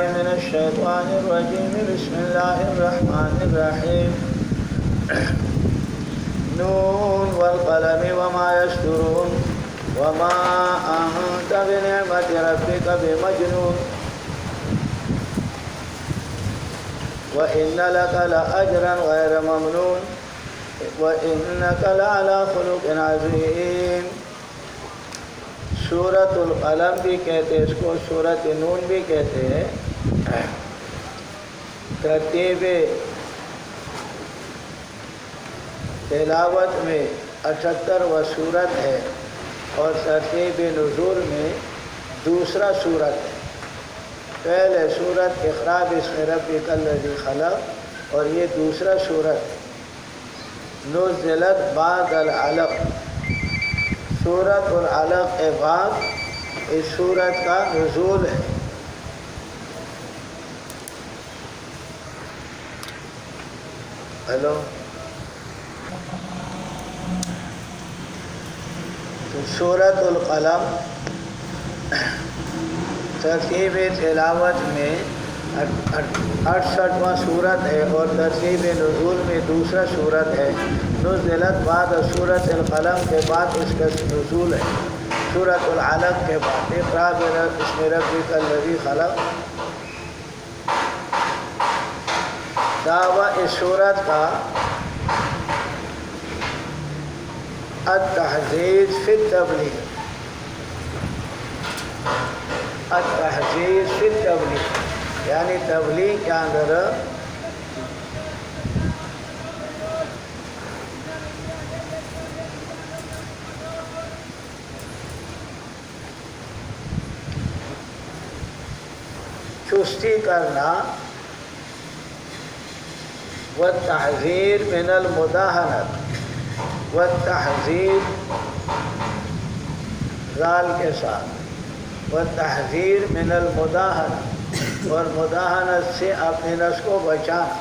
من الشيطان الرجيم بسم الله الرحمن الرحيم نون والقلم وما يسطرون وما أنت بنعمة ربك بمجنون وإن لك لأجرا غير ممنون وإنك لعلى خلق عظيم. سورۃ القلم بھی کہتے ہیں اس کو، سورۃ نون بھی کہتے ہیں. ترتیب تلاوت میں 78واں سورت ہے اور ترتیب نزول میں دوسرا سورت ہے. پہلے سورت اقرا باسم ربک الذی خلق اور یہ دوسرا سورت نزلت بعد العلق. سورۃ العلق کے بعد اس سورت کا نزول ہے. ہلو، تو سورۃ القلم ترتیب تلاوت میں 68واں سورت ہے اور ترتیب نزول میں دوسرا سورت ہے. نزلت بعد سورۃ القلم کے بعد اس کا نزول ہے. سورۃ العلق کے بعد اقرا باسم ربک الذی خلق. دعویٰ اس سورت کا التحذیر فی التبلیغ، التحذیر فی التبلیغ یعنی تبلیغ کے اندر چستی کرنا، والتحذیر من المداہنت، والتحذیر زال کے ساتھ، والتحذیر من المداہنت اور مداہنت سے اپنے نفس کو بچانا.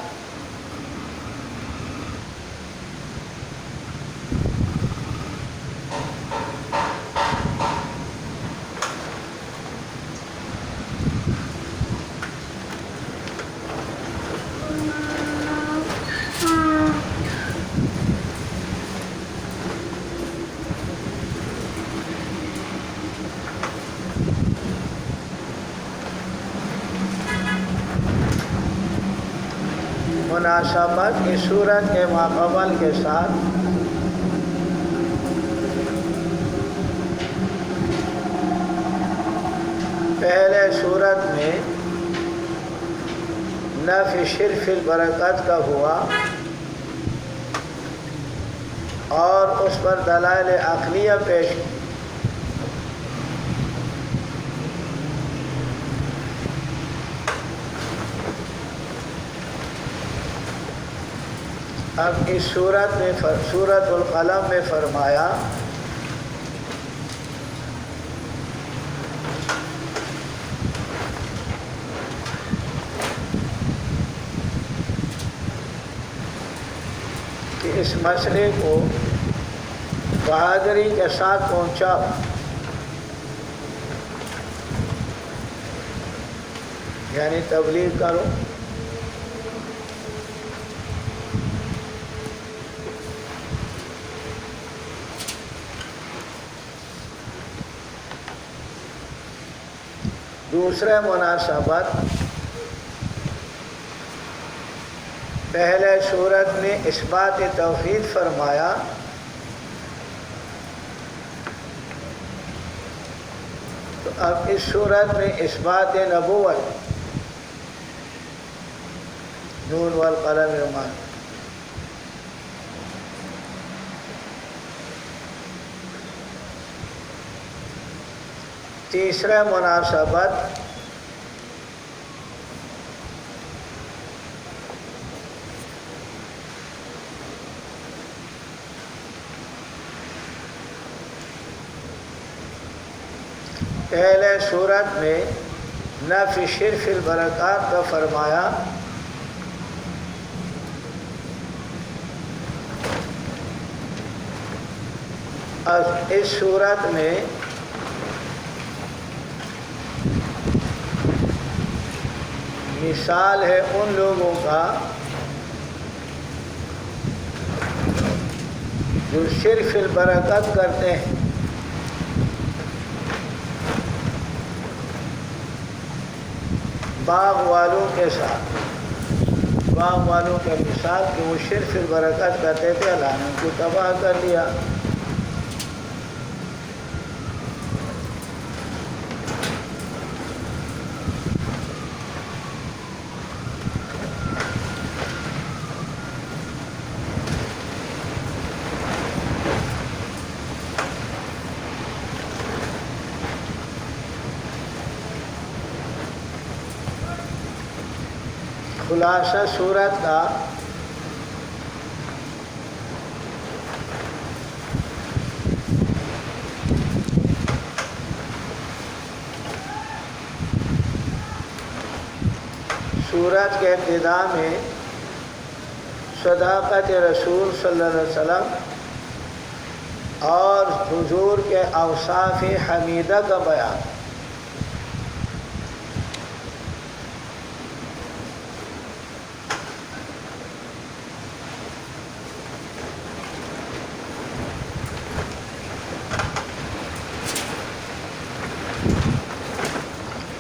مناسبت اس سورت کے ماقبل کے ساتھ پہلے سورت میں نفی شرف البرکت کا ہوا اور اس پر دلائل عقلیہ پیش کی. اب اس سورت میں سورۃ القلم میں فرمایا کہ اس مسئلے کو بہادری کے ساتھ پہنچاؤ، یعنی تبلیغ کرو. دوسرے مناسبت پہلے سورت میں اثبات توحید فرمایا تو اب اس سورت میں اثبات نبوت، نون والقلم وما. تیسرا مناسبت پہلے سورت میں نفی شرف البرکات کا فرمایا اور اس سورت میں مثال ہے ان لوگوں کا جو صرف البرکت کرتے ہیں. باغ والوں کے ساتھ، باغ والوں کے مثال کہ وہ صرف البرکت کرتے تھے، اللہ نے ان کو تباہ کر دیا. خلاصہ صورت کا صورت کے ابتدا میں صداقت رسول صلی اللہ علیہ وسلم اور حضور کے اوصاف حمیدہ کا بیان.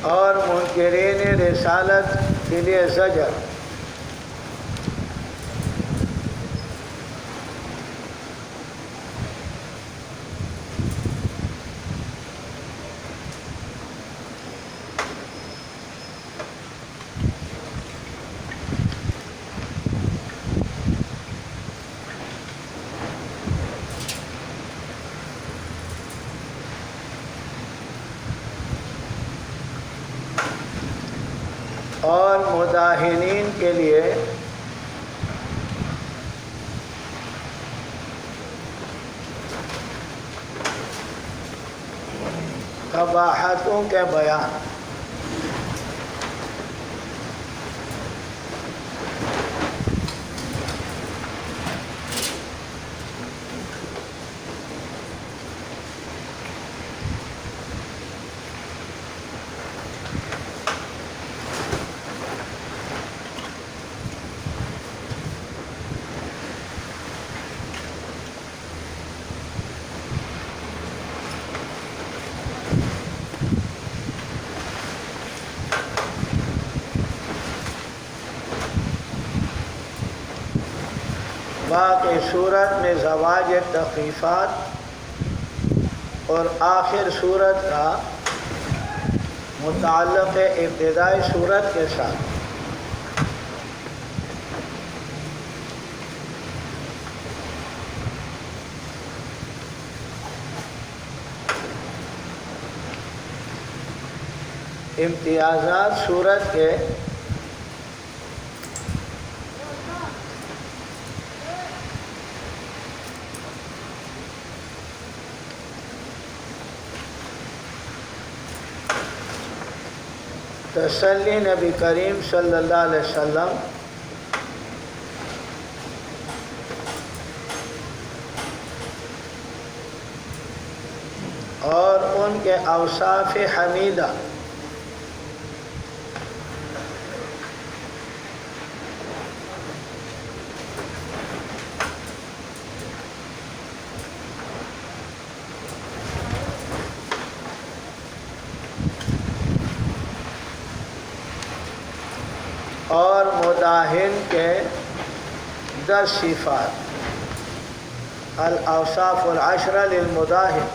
اور منکرین رسالت کے لیے زجر. اور مداہنین کے لیے قباحتوں کے بیان. باقی صورت میں زواج تخفیفات اور آخر صورت کا متعلق ابتدائی صورت کے ساتھ. امتیازات صورت کے تسلی نبی کریم صلی اللہ علیہ وسلم اور ان کے اوصاف حمیدہ. اور مداہن کے 10 صفات. الاوصاف العشرہ للمداہن.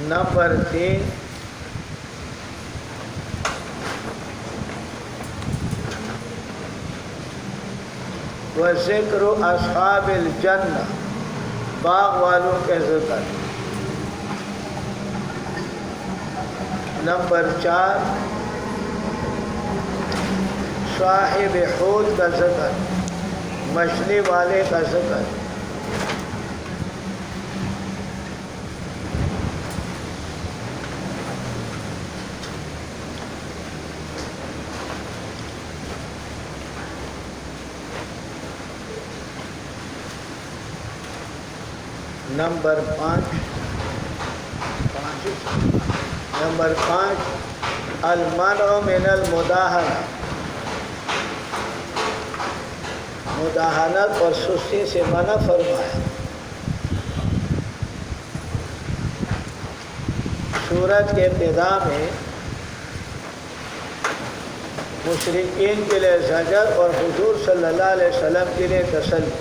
نمبر 3 وذکر اصحاب الجنہ، باغ والوں کے ذکر. نمبر 4 صاحب حوت کا ذکر، مچھلی والے کا ذکر. نمبر 5 المنع من المداہنہ، مداہنت اور سستی سے منع فرمایا۔ سورت کے ابتدا میں مشرکین کے لیے زجر اور حضور صلی اللہ علیہ وسلم کے لیے تسلی۔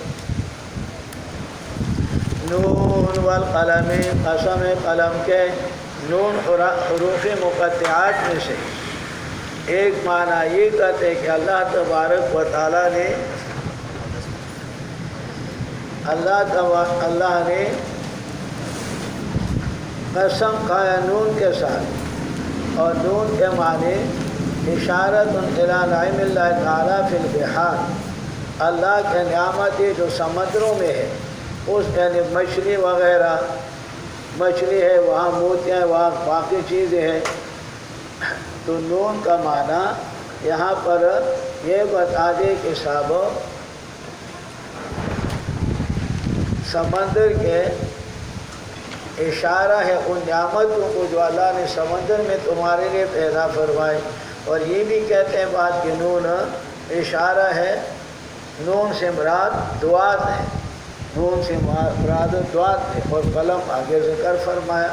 نون والقلم، قسم قلم کے، نون حروف مقطعات میں سے ایک معنی یہ کہتے کہ اللہ تبارک و تعالیٰ نے قسم کھایا نون کے ساتھ، اور نون کے معنی اشارت الی نعم اللہ تعالیٰ فی البحار، اللہ کے نعمتیں جو سمندروں میں ہے، اس یعنی مچھلی وغیرہ، مچھلی ہے وہاں، موتیاں ہیں وہاں، باقی چیزیں ہیں۔ تو نون کا معنی یہاں پر یہ بتا دے کہ صاحب سمندر کے اشارہ ہے ان نعمتوں کو جو اللہ نے سمندر میں تمہارے لیے پیدا فرمائے، اور یہ بھی کہتے ہیں بات کہ نون اشارہ ہے، نون سے مراد دعات ہے، نون سے مراد دعات ہے، اور قلم آگے ذکر فرمایا۔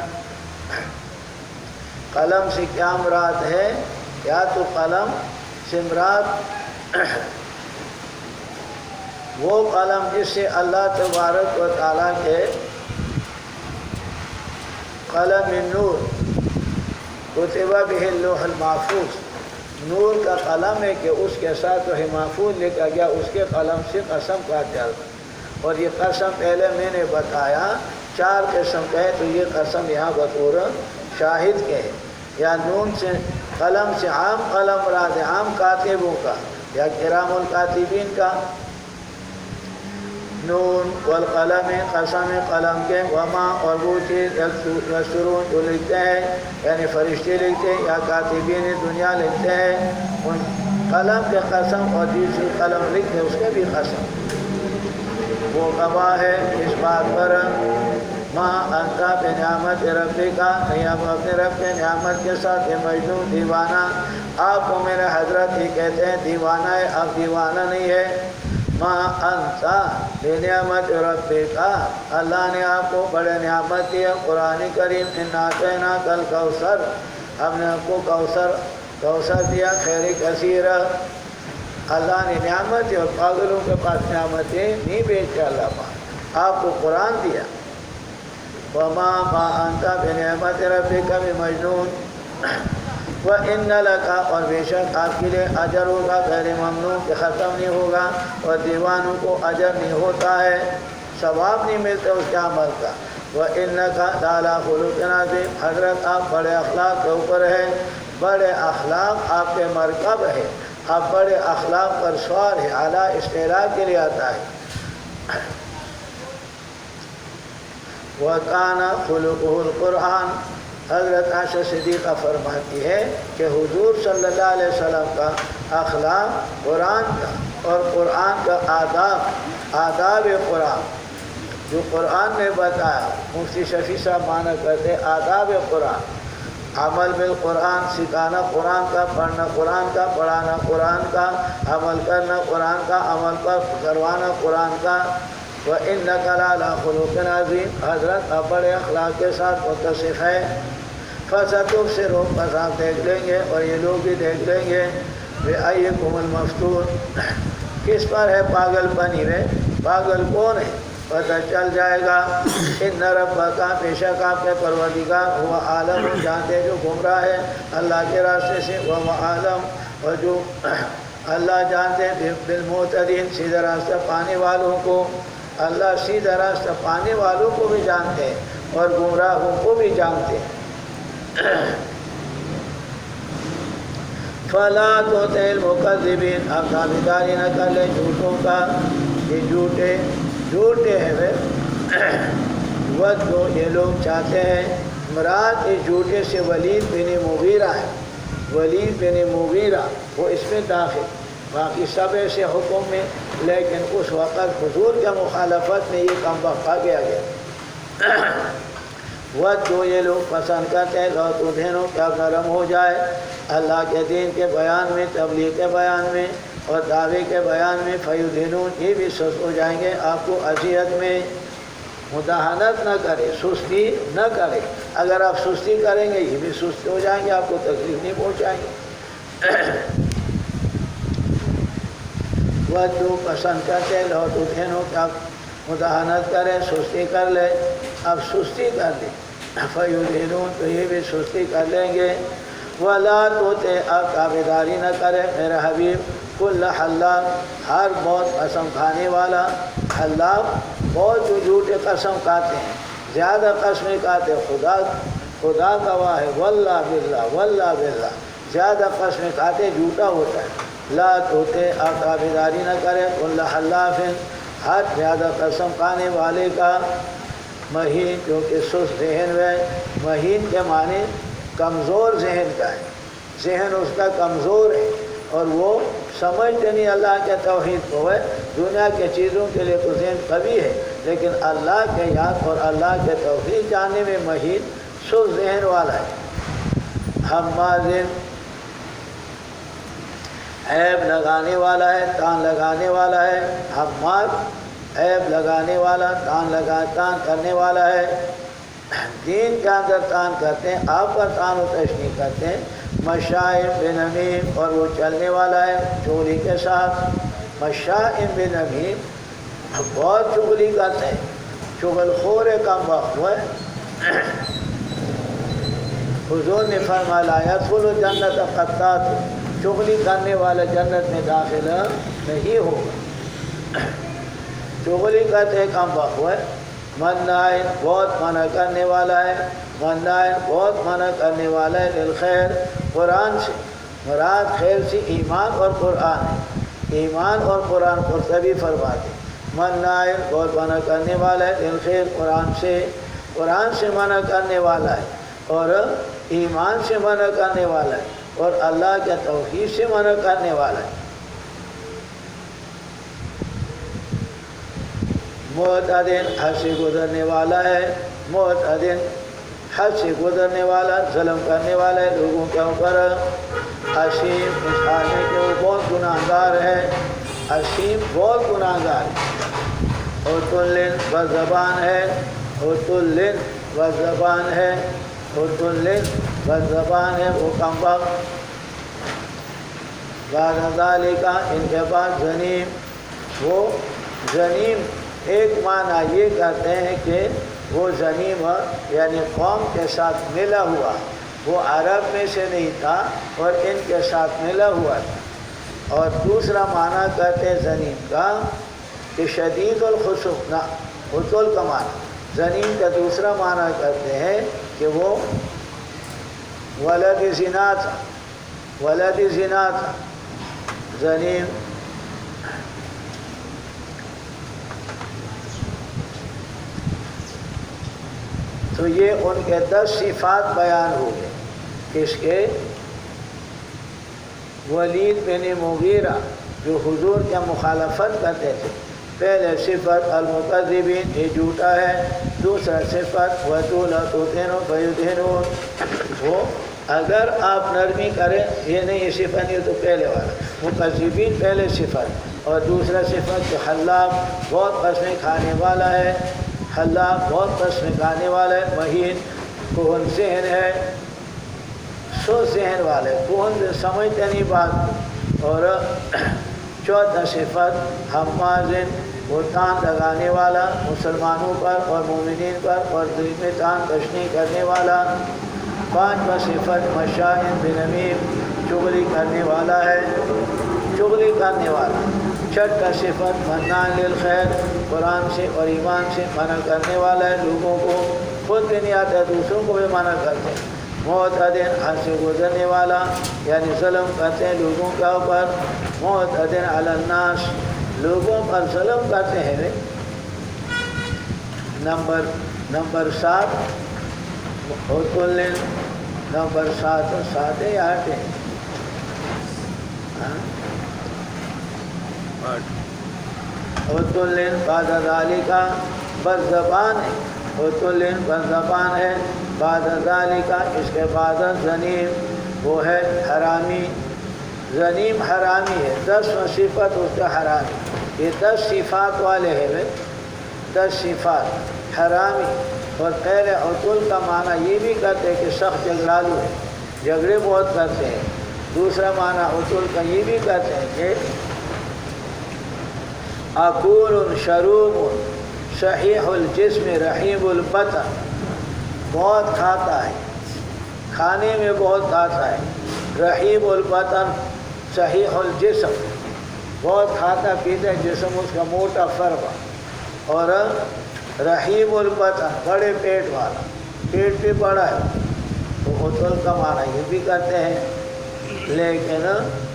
قلم سے کیا مراد ہے؟ یا تو قلم سے مراد وہ قلم جس سے اللہ تبارک و تعالیٰ کے قلم نور کتب بہ اللوح المحفوظ، نور کا قلم ہے کہ اس کے ساتھ لوح محفوظ لکھا گیا، اس کے قلم سے قسم کا جلد۔ اور یہ قسم پہلے میں نے بتایا 4 قسم کا ہے، تو یہ قسم یہاں بطور شاہد کے ہے۔ یا نون سے قلم سے عام قلم مراد ہے، عام کاتبوں کا یا کرام الکاتبین کا۔ نون والقلم، قسم قلم کے، وما اور وہ چیز یسرون جو لکھتے ہیں، یعنی فرشتے لکھتے ہیں یا کاتبین دنیا لکھتے ہیں، ان قلم کے قسم، اور دوسری قلم لکھتے ہیں اس کے بھی قسم۔ وہ گواہ ہے اس بات پر ما انت بنعمت ربک، نہیں آپ اپنے رب کے نعمت کے ساتھ یہ مجنون دیوانہ، آپ کو میرے حضرت ہی کہتے ہیں دیوانہ ہے، آپ دیوانہ نہیں ہے۔ ما انت بنعمت ربک، اللہ نے آپ کو بڑے نعمت دی ہے۔ قرآن کریم انا اعطیناک الکوثر، ہم نے آپ کو کوثر دیا، خیر کثیر۔ اللہ نے نعمت دی، اور پاگلوں کے پاس نعمتیں نہیں بیچتے اللہ پاک، آپ کو قرآن دیا۔ وما ما انت بنعمت ربک بمجنون وَإِنَّ لَكَ، اور بے شک آپ کے لیے اجر ہوگا غیر ممنون، کہ ختم نہیں ہوگا، اور دیوانوں کو اجر نہیں ہوتا ہے، ثواب نہیں ملتا اس کے عمل کا۔ وَإِنَّكَ لَعَلَىٰ خُلُقٍ عَظِيمٍ، حضرت آپ بڑے اخلاق کے اوپر ہیں، بڑے اخلاق آپ کے مرکب ہے، آپ بڑے اخلاق پر سوار ہے، اعلیٰ استعلاء کے لیے آتا ہے۔ وَكَانَ خُلُقُهُ الْقُرْآنُ، حضرت عائشہ صدیقہ فرماتی ہے کہ حضور صلی اللہ علیہ وسلم کا اخلاق قرآن کا، اور قرآن کا آداب قرآن جو قرآن نے بتایا، مفتی شفیع صاحب معنی کرتے آداب قرآن، عمل بالقرآن، سکھانا قرآن کا، پڑھنا قرآن کا، پڑھانا قرآن کا، عمل کرنا قرآن کا، عمل پر کروانا قرآن کا۔ وَإِنَّكَ لَعَلَىٰ خُلُقٍ عَظِيمٍ، حضرت آپ بڑے اخلاق کے ساتھ متصف ہے۔ فَسَتُبْصِرُ، بس آپ دیکھ لیں گے اور یہ لوگ بھی دیکھ لیں گے، بِأَيِّكُمُ الْمَفْتُونُ، کس پر ہے پاگل پنی میں، پاگل کون ہے، پتہ چل جائے گا۔ اِنَّ رَبَّكَ، بے شک آپ کے پروردگار، هُوَ عَالَمُ، جانتے جو گمراہ ہے اللہ کے راستے سے، وَهُوَ عَالَمُ، اور جو اللہ جانتے بالمعتدین، سیدھا راستہ پانے والوں کو، اللہ سیدھا راستہ پانے والوں کو بھی جانتے ہیں اور گمراہوں کو بھی جانتے ہیں۔ فَلَا تُطِعِ الْمُكَذِّبِينَ، آپ تابعداری نہ کر لیں جھوٹوں کا، یہ جھوٹے ہیں وہ جو یہ لوگ چاہتے ہیں، مراد اس جھوٹے سے ولید بن مغیرہ ہے، ولید بن مغیرہ وہ اس میں داخل، باقی سب ایسے حکم میں، لیکن اس وقت حضور کے مخالفت میں یہ کام بخا گیا۔ وہ جو یہ لوگ پسند کرتے ہیں لو تو دینوں کیا نرم ہو جائے اللہ کے دین کے بیان میں، تبلیغ کے بیان میں اور دعوے کے بیان میں، فیدینون یہ بھی سست ہو جائیں گے آپ کو اذیت میں۔ مداہنت نہ کرے، سستی نہ کرے، اگر آپ سستی کریں گے یہ بھی سست ہو جائیں گے، آپ کو تکلیف نہیں پہنچائیں گے۔ وہ جو پسند کرتے لو تو دینوں کہ آپ مداہنت کریں، سستی کر لیں، اب سستی کر لیں فیدینون تو یہ بھی سستی کر لیں گے۔ وَلَا تُطِعْ اب تابعداری نہ کرے میرے حبیب کل حلاف ہر بہت قسم کھانے والا، حلاف بہت جو جھوٹے قسم کھاتے ہیں، زیادہ قسمیں کھاتے ہیں، خدا گواہ ہے، واللہ باللہ واللہ باللہ، زیادہ قسمیں کھاتے جھوٹا ہوتا ہے۔ لا تُطِعْ اب تابعداری نہ کرے کل حلاف ہر زیادہ قسم کھانے والے کا، مہین جو کہ سست ذہن ہے، مہین کے معنی کمزور ذہن کا ہے، ذہن اس کا کمزور ہے اور وہ سمجھتے نہیں اللہ کے توحید کو ہے، دنیا کے چیزوں کے لیے تو ذہن قوی ہے لیکن اللہ کے یاد اور اللہ کے توحید جاننے میں مہین سست ذہن والا ہے۔ ہمازن عیب لگانے والا ہے، تان لگانے والا ہے، ہماز عیب لگانے والا، تان کرنے والا ہے، دین کے اندر تان کرتے ہیں، آپ پر تان و تشنیع کرتے ہیں۔ مشائم بنمیم اور وہ چلنے والا ہے چغلی کے ساتھ، مشائم بنمیم بہت چغلی کرتے ہیں، چغل خور کم وقت ہوئے۔ حضور نے فرمایا لا يدخل الجنت قطات، چغلی کرنے والا جنت میں داخل نہیں ہوگا۔ چغلی کرتے کم وقت ہوئے۔ منائن بہت منع کرنے والا ہے، منائن بہت منع کرنے والا ہے للخیر قرآن سے، مراد خیر سے ایمان اور قرآن ہے، ایمان اور قرآن قرطبی فرماتے منائن بہت منع کرنے والا ہے للخیر قرآن سے منع کرنے والا ہے اور ایمان سے منع کرنے والا ہے اور اللہ کے توحید سے منع کرنے والا ہے۔ معتدن حد سے گزرنے والا ہے، معتدن حد سے گزرنے والا، ظلم کرنے والا ہے لوگوں کے اوپر۔ عصیم اس حال میں کہ وہ بہت گناہ گار ہے، عصیم بہت گناہ گار ہے۔ عتل بزبان ہے، عتل بزبان ہے، عتل بزبان ہے وہ کم وقت۔ بعد ذالک ان کے بعد زنیم، وہ زنیم ایک معنی یہ کرتے ہیں کہ وہ زنیم یعنی قوم کے ساتھ ملا ہوا، وہ عرب میں سے نہیں تھا اور ان کے ساتھ ملا ہوا تھا۔ اور دوسرا معنی کرتے ہیں زنیم کا کہ شدید الخصوم، نہ عتل کا معنی، زنیم کا دوسرا معنی کرتے ہیں کہ وہ ولد زنا تھا، ولد زنا تھا زنیم۔ تو یہ ان کے 10 صفات بیان ہو گئے، کس کے؟ ولید بن مغیرہ جو حضور کے مخالفت کرتے تھے۔ پہلے صفت المکذبین یہ جھوٹا ہے، دوسرا صفت وَتُولَتُ دِنُ فَيُدْهِنُونَ وہ اگر آپ نرمی کریں، یہ نہیں یہ صفت نہیں تو پہلے والا مکذبین پہلے صفت، اور دوسرا صفت کہ حلاف بہت قسمیں کھانے والا ہے، حلاف بہت قسمیں کھانے والا ہے، مہین کہن ذہن ہے، سو ذہن والے کہن سمجھتے نہیں بات۔ اور چوتھا صفت حمازن وہ تان لگانے والا مسلمانوں پر اور مومنین پر اور دل میں تان تشنیع کرنے والا۔ پانچواں صفت مشائن بنمیم چغلی کرنے والا ہے، چغلی کرنے والا۔ چھٹا صفت منان للخیر قرآن سے اور ایمان سے منع کرنے والا ہے، لوگوں کو خود بھی نہیں آتا دوسروں کو بھی منع کرتے ہیں۔ معتدن حد سے گزرنے والا یعنی ظلم کرتے ہیں لوگوں کے اوپر، معتدن علی الناس لوگوں پر ظلم کرتے ہیں۔ نمبر 7 عتل، نمبر 7 ہے یا 8 ہے؟ عتل بعد ذالک بد زبان ہے، عتل بد زبان ہے، بعد ذالک اس کے بعد ذنیم وہ ہے حرامی، ذنیم حرامی ہے، 10 صفت اس کا حرامی، یہ 10 صفات والے ہیں، 10 صفات حرامی۔ اور غیر عتل کا معنی یہ بھی کرتے ہیں کہ سخت جھگڑالو ہے، جھگڑے بہت کرتے ہیں۔ دوسرا معنی عتل کا یہ بھی کرتے ہیں کہ اکول شروب صحیح الجسم رحیم البطن، بہت کھاتا ہے، کھانے میں بہت کھاتا ہے، رحیم البطن صحیح الجسم، بہت کھاتا پیتا ہے، جسم اس کا موٹا فرما، اور رحیم البطن بڑے پیٹ والا، پیٹ بھی بڑا ہے، تو عتل کا معنی یہ بھی کرتے ہیں۔ لیکن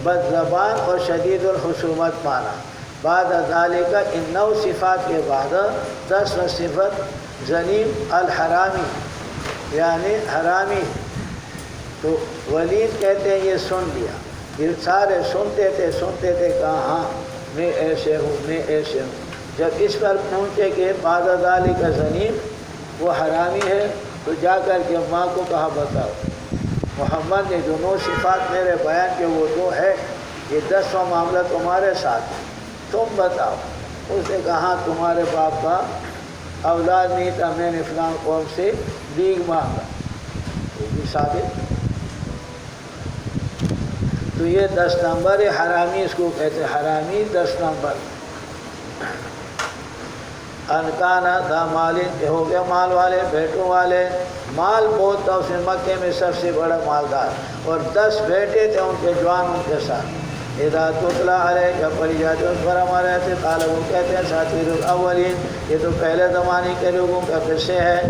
بد زبان اور شدید الخصومت معنی، بعد ذالک ان 9 صفات کے بعد 10 صفت ذنیم الحرامی یعنی حرامی۔ تو ولید کہتے ہیں یہ سن لیا، یہ سارے سنتے تھے کہا ہاں میں ایسے ہوں، میں ایسے ہوں۔ جب اس پر پہنچے کہ بعد ذالک ذنیم وہ حرامی ہے، تو جا کر کے ماں کو کہا بتاؤ محمد نے جو 9 صفات میرے بیان کے وہ 2 ہے، یہ 10واں معاملہ تمہارے ساتھ ہے، تم بتاؤ۔ اس نے کہا تمہارے باپ کا اولاد نہیں تھا، میں نے فلاں قوم سے بھیک مانگا، وہ بھی ثابت۔ تو یہ 10 نمبر ہے، حرامی اس کو کہتے ہیں، حرامی 10 نمبر۔ انکانا دا مالن ہو گیا مال والے، بیٹوں والے، مال بہت تھا اس نے، مکے میں سب سے بڑا مالدار، اور 10 بیٹے تھے ان کے جوان ان کے ساتھ۔ اذا تتلیٰ علیہ جب پڑھی جاتے اس پر ہمارے ایسے قال وہ کہتے ہیں ساتیر الاولین، یہ تو پہلے زمانے کے لوگوں کا قصے ہے۔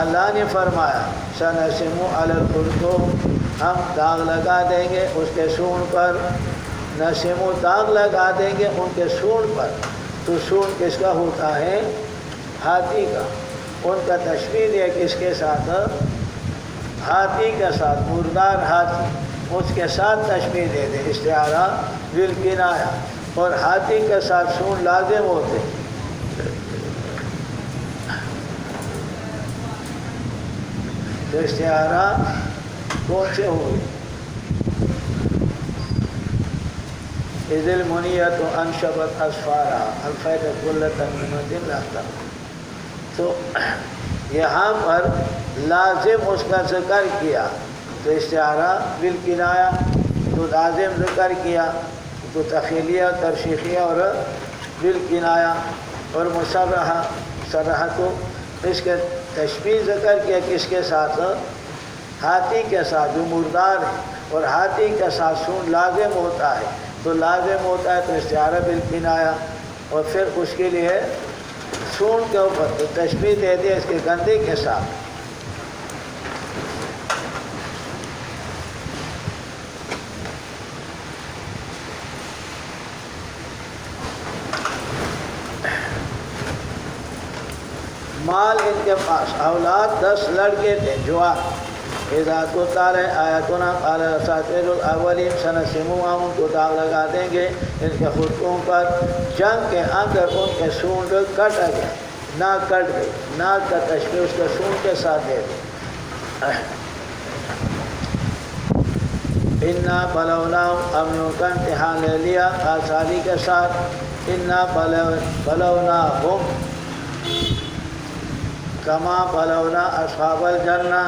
اللہ نے فرمایا سنسم علی الخرطوم، ہم داغ لگا دیں گے اس کے سونڈ پر، نسم داغ لگا دیں گے ان کے سونڈ پر۔ تو سونڈ کس کا ہوتا ہے؟ ہاتھی کا۔ ان کا تشبیہ ہے کس کے ساتھ؟ ہاتھی کے ساتھ، مردار ہاتھی، اس کے ساتھ تشبیہ دے دے، استعارہ بالکنایہ، اور ہاتھی کے ساتھ سونڈ لازم ہوتے۔ تو استعارہ کون سے ہوئے؟ اذ المنیۃ انشبت اسفارا الفیت کل تمیمۃ لاتا۔ تو یہاں پر لازم اس کا ذکر کیا، تو استعارہ بالکنایہ، تو لازم ذکر کیا، تو تخیلیہ، ترشیخیہ اور بالکنایہ، اور مصرحہ، صرحہ تو اس کے تشبیہ ذکر کیا کس کے ساتھ؟ ہاتھی کے ساتھ جو مردار ہے، اور ہاتھی کے ساتھ سونڈ لازم ہوتا ہے، تو لازم ہوتا ہے تو استعارہ بالکنایہ، اور پھر اس کے لیے سونڈ کے اوپر تو تشبیہ دے دیا اس کے گندے کے ساتھ۔ مال ان کے پاس، اولاد 10 لڑکے تھے جوان۔ اذا تتلیٰ علیہ آیاتنا قال اساطیر الاولین سنسمها، ان کو داغ لگا دیں گے ان کے خرطوم پر۔ جنگ کے اندر ان کے سونڈ کٹ گیا، ناک کٹ گئی، ناک کا تشبیہ اس کے سونڈ کے ساتھ دے دیں۔ انا بلوناہم، ہم نے ان کا امتحان لے لیا آسانی کے ساتھ۔ انا بلوناہم کما بلونا اصحاب الجنہ،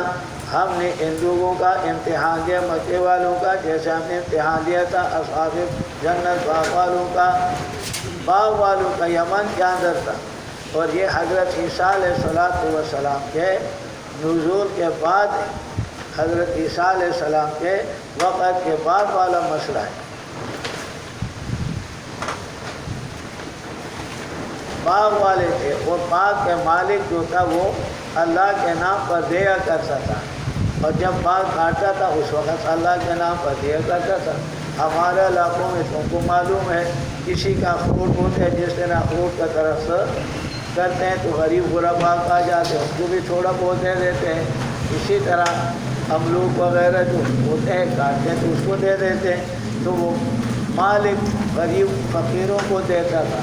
ہم نے ان لوگوں کا امتحان دیا، مکے والوں کا، جیسے ہم نے امتحان دیا تھا اصحاب جنت باغ والوں کا۔ باغ والوں کا یمن کے اندر تھا، اور یہ حضرت عیسیٰ علیہ السلام کے نزول کے بعد، حضرت عیسیٰ علیہ السلام کے وقت کے بعد والا مسئلہ ہے۔ باغ والے تھے، اور باغ کے مالک جو تھا وہ اللہ کے نام پر دیا کرتا تھا، اور جب باغ کاٹتا تھا اس وقت اللہ کے نام پر دیا کرتا تھا۔ ہمارے علاقوں میں تم کو معلوم ہے، کسی کا اخروٹ ہوتا ہے، جس طرح اخروٹ کا طرف کرتے ہیں تو غریب غربا آ جاتے ہیں، اس کو بھی تھوڑا بہت دے دیتے ہیں۔ اسی طرح املوک وغیرہ جو ہوتے ہیں کاٹتے ہیں تو اس کو دے دیتے ہیں، تو وہ مالک غریب فقیروں کو دیتا تھا۔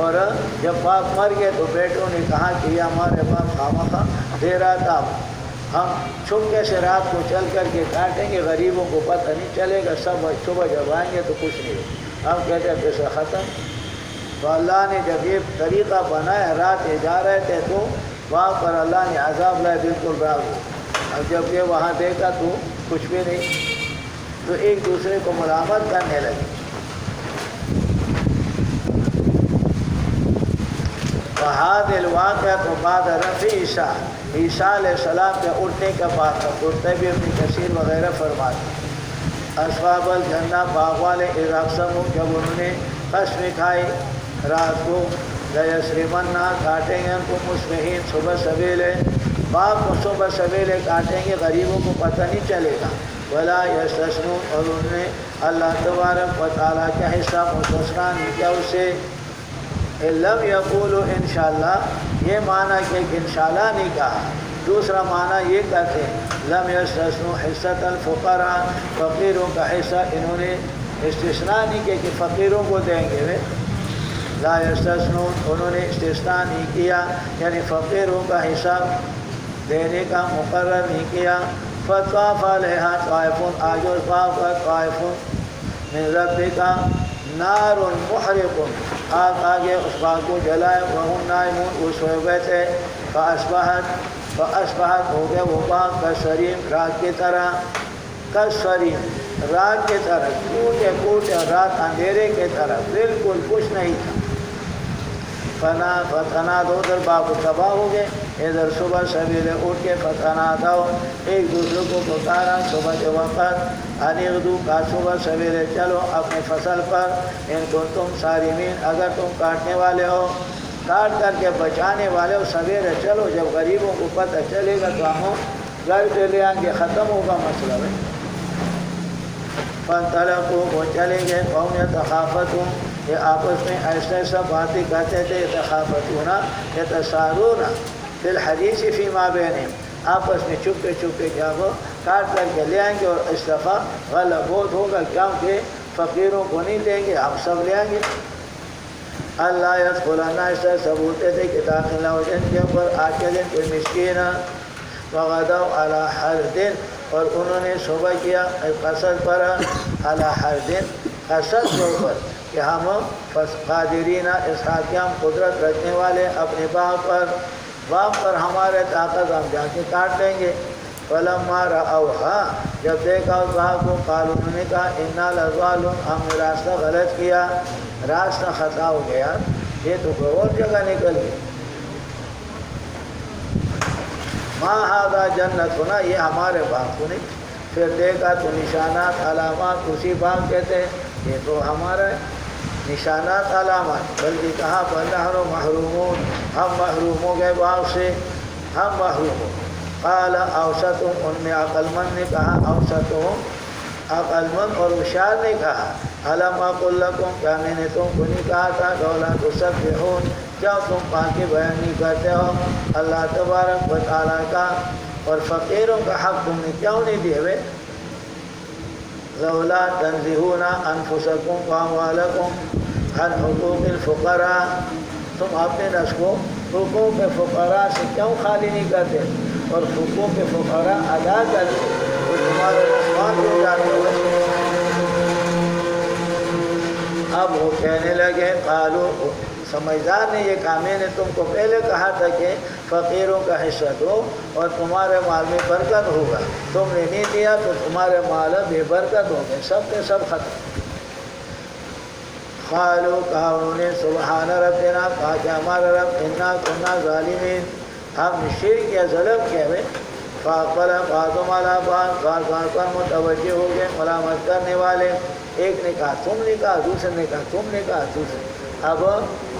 اور جب باپ مر گئے تو بیٹوں نے کہا کہ یہ ہمارے باپ خامخواہ دے رہا تھا، ہم چھپکے سے رات کو چل کر کے کاٹیں گے، غریبوں کو پتہ نہیں چلے گا، سب صبح جب آئیں گے تو کچھ نہیں ہوگا۔ ہم کہتے ہیں پیسہ ختم۔ تو اللہ نے جب یہ طریقہ بنایا، رات یہ جا رہے تھے تو وہاں پر اللہ نے عذاب لائے، بالکل راگ ہو۔ اور جب یہ وہاں دیکھا تو کچھ بھی نہیں، تو ایک دوسرے کو ملامت کرنے لگے۔ فہاد الواقعہ تو بعد رفع عیسیٰ، عیسیٰ علیہ السلام کے اٹھنے کا بات ہے، قرطبی ابن کثیر وغیرہ فرماتے۔ اصحاب الجنہ باغ والے اذا اقسموا، جب انہوں نے قسم کھائی رات کو، لیسرمنہ کاٹیں گے ان کو مصبحین صبح سویرے، باغ کو صبح سویرے کاٹیں گے، غریبوں کو پتہ نہیں چلے گا۔ ولا یستثنون، اور انہوں نے اللہ تبارک و تعالیٰ کا حصہ مستثنیٰ نہیں کیا اسے۔ لم یقولوا انشاءاللہ، یہ معنی کہ انشاءاللہ نہیں کہا۔ دوسرا معنی یہ کہتے ہیں لم یستثنوا حصۃ الفقراء، فقیروں کا حصہ انہوں نے استثناء نہیں کیا کہ فقیروں کو دیں گے۔ لا یستثنون، انہوں نے استثناء نہیں کیا، یعنی فقیروں کا حصہ دینے کا مقرر نہیں کیا۔ فطاف علیہا طائف، آج اور طائف من ربک نار محرق، آگ آگے اس باغ کو جلائے، وہم نائمون، وہ سوئے ہوئے تھے۔ فاصبحت ہو گیا وہ باغ کالصریم، رات کی طرح، کالصریم رات کی طرح، ٹوٹے ٹوٹے، رات اندھیرے کی طرح، بالکل کچھ نہیں تھا۔ فتنادوا، ادھر باغ تباہ ہو گئے، ادھر صبح سویرے اٹھ کے فتنادوا، ایک دوسرے کو پکارا صبح کے وقت، ان اغدوا، کا صبح سویرے چلو اپنے فصل پر، ان کنتم صارمین، اگر تم کاٹنے والے ہو، کاٹ کر کے بچانے والے ہو، سویرے چلو، جب غریبوں کو پتہ چلے گا تو ہم گھر پہ لے آئیں گے، ختم ہوگا مسئلہ۔ فانطلقوا، وہ چلے گئے، قوم یتخافتون، یہ آپس میں ایسا ایسا باتیں کہتے تھے، یتخافتون یتسارون فی الحدیث فیما بینہم، آپس میں چھپے چھپے کیا وہ کاٹ کر کے لے آئیں گے، اور اس دفعہ غلط بہت ہوگا کیونکہ فقیروں کو نہیں دیں گے، ہم سب لے آئیں گے۔ اللہ یدخلن، ایسا سب ہوتے تھے کہ داخل نہ ہو جن کے اوپر آکل کوئی مسکین، وغدوا علی حرد، اور انہوں نے صبح کیا قصد پر، علی حرد، قصد کے اوپر کہ ہم قادرین، اس حال کہ ہم قدرت رکھنے والے اپنے باغ پر ہمارے طاقت، ہم جا کے کاٹ لیں گے۔ فلما رأوہا، جب دیکھا اس باغ کو، قالوا، انہوں نے کہا انا لضالون، ہم نے راستہ غلط کیا، راستہ خطا ہو گیا، یہ تو کوئی اور جگہ نکل گئی۔ ما ھذا جنت ہونا، یہ ہمارے باغ کو نہیں۔ پھر دیکھا تو نشانات علامات اسی باغ کہتے ہیں، یہ تو ہمارا نشانات علامات، بلکہ کہا فنحن محرومون، ہم محروم ہو گئے باغ سے، ہم محروم ہو۔ قال اوسطهم، ان میں عقل مند نے کہا، اوسطهم عقل مند اور ہوشیار نے کہا، الم اقل لکم، کیا میں نے تم کو نہیں کہا تھا، لولا تسبحون، کیا تم پاکی بیان نہیں کرتے ہو اللہ تبارک و تعالیٰ کا، اور فقیروں کا حق تم نے کیوں نہیں دیے ہوئے؟ لولا تنزہون انفسکم واموالکم عن حقوق الفقراء، تم اپنے نفس کو حقوق فقراء سے کیوں خالی نہیں کرتے، اور حقوق فقراء ادا کرتے تو تمہارے نقصان ہو جاتے ہوئے۔ اب وہ کہنے لگے، قالوا، سمجھدار نے یہ کہا، میں نے تم کو پہلے کہا تھا کہ فقیروں کا حصہ دو اور تمہارے مال میں برکت ہوگا، تم نے نہیں دیا تو تمہارے مال بے برکت ہوں گے، سب کے سب ختم۔ قالوا، کہا انہوں نے، سبحان ربنا، کہا کہ ہمارا رب، انا کنا ظالمین، ہم شرک یا ظلم کیا ہوئے۔ فاقبل بعضهم علی بعض، بعض پر متوجہ ہو گئے ملامت کرنے والے، ایک نے کہا تم نے کہا، دوسرے نے کہا تم نے کہا، دوسرے۔ اب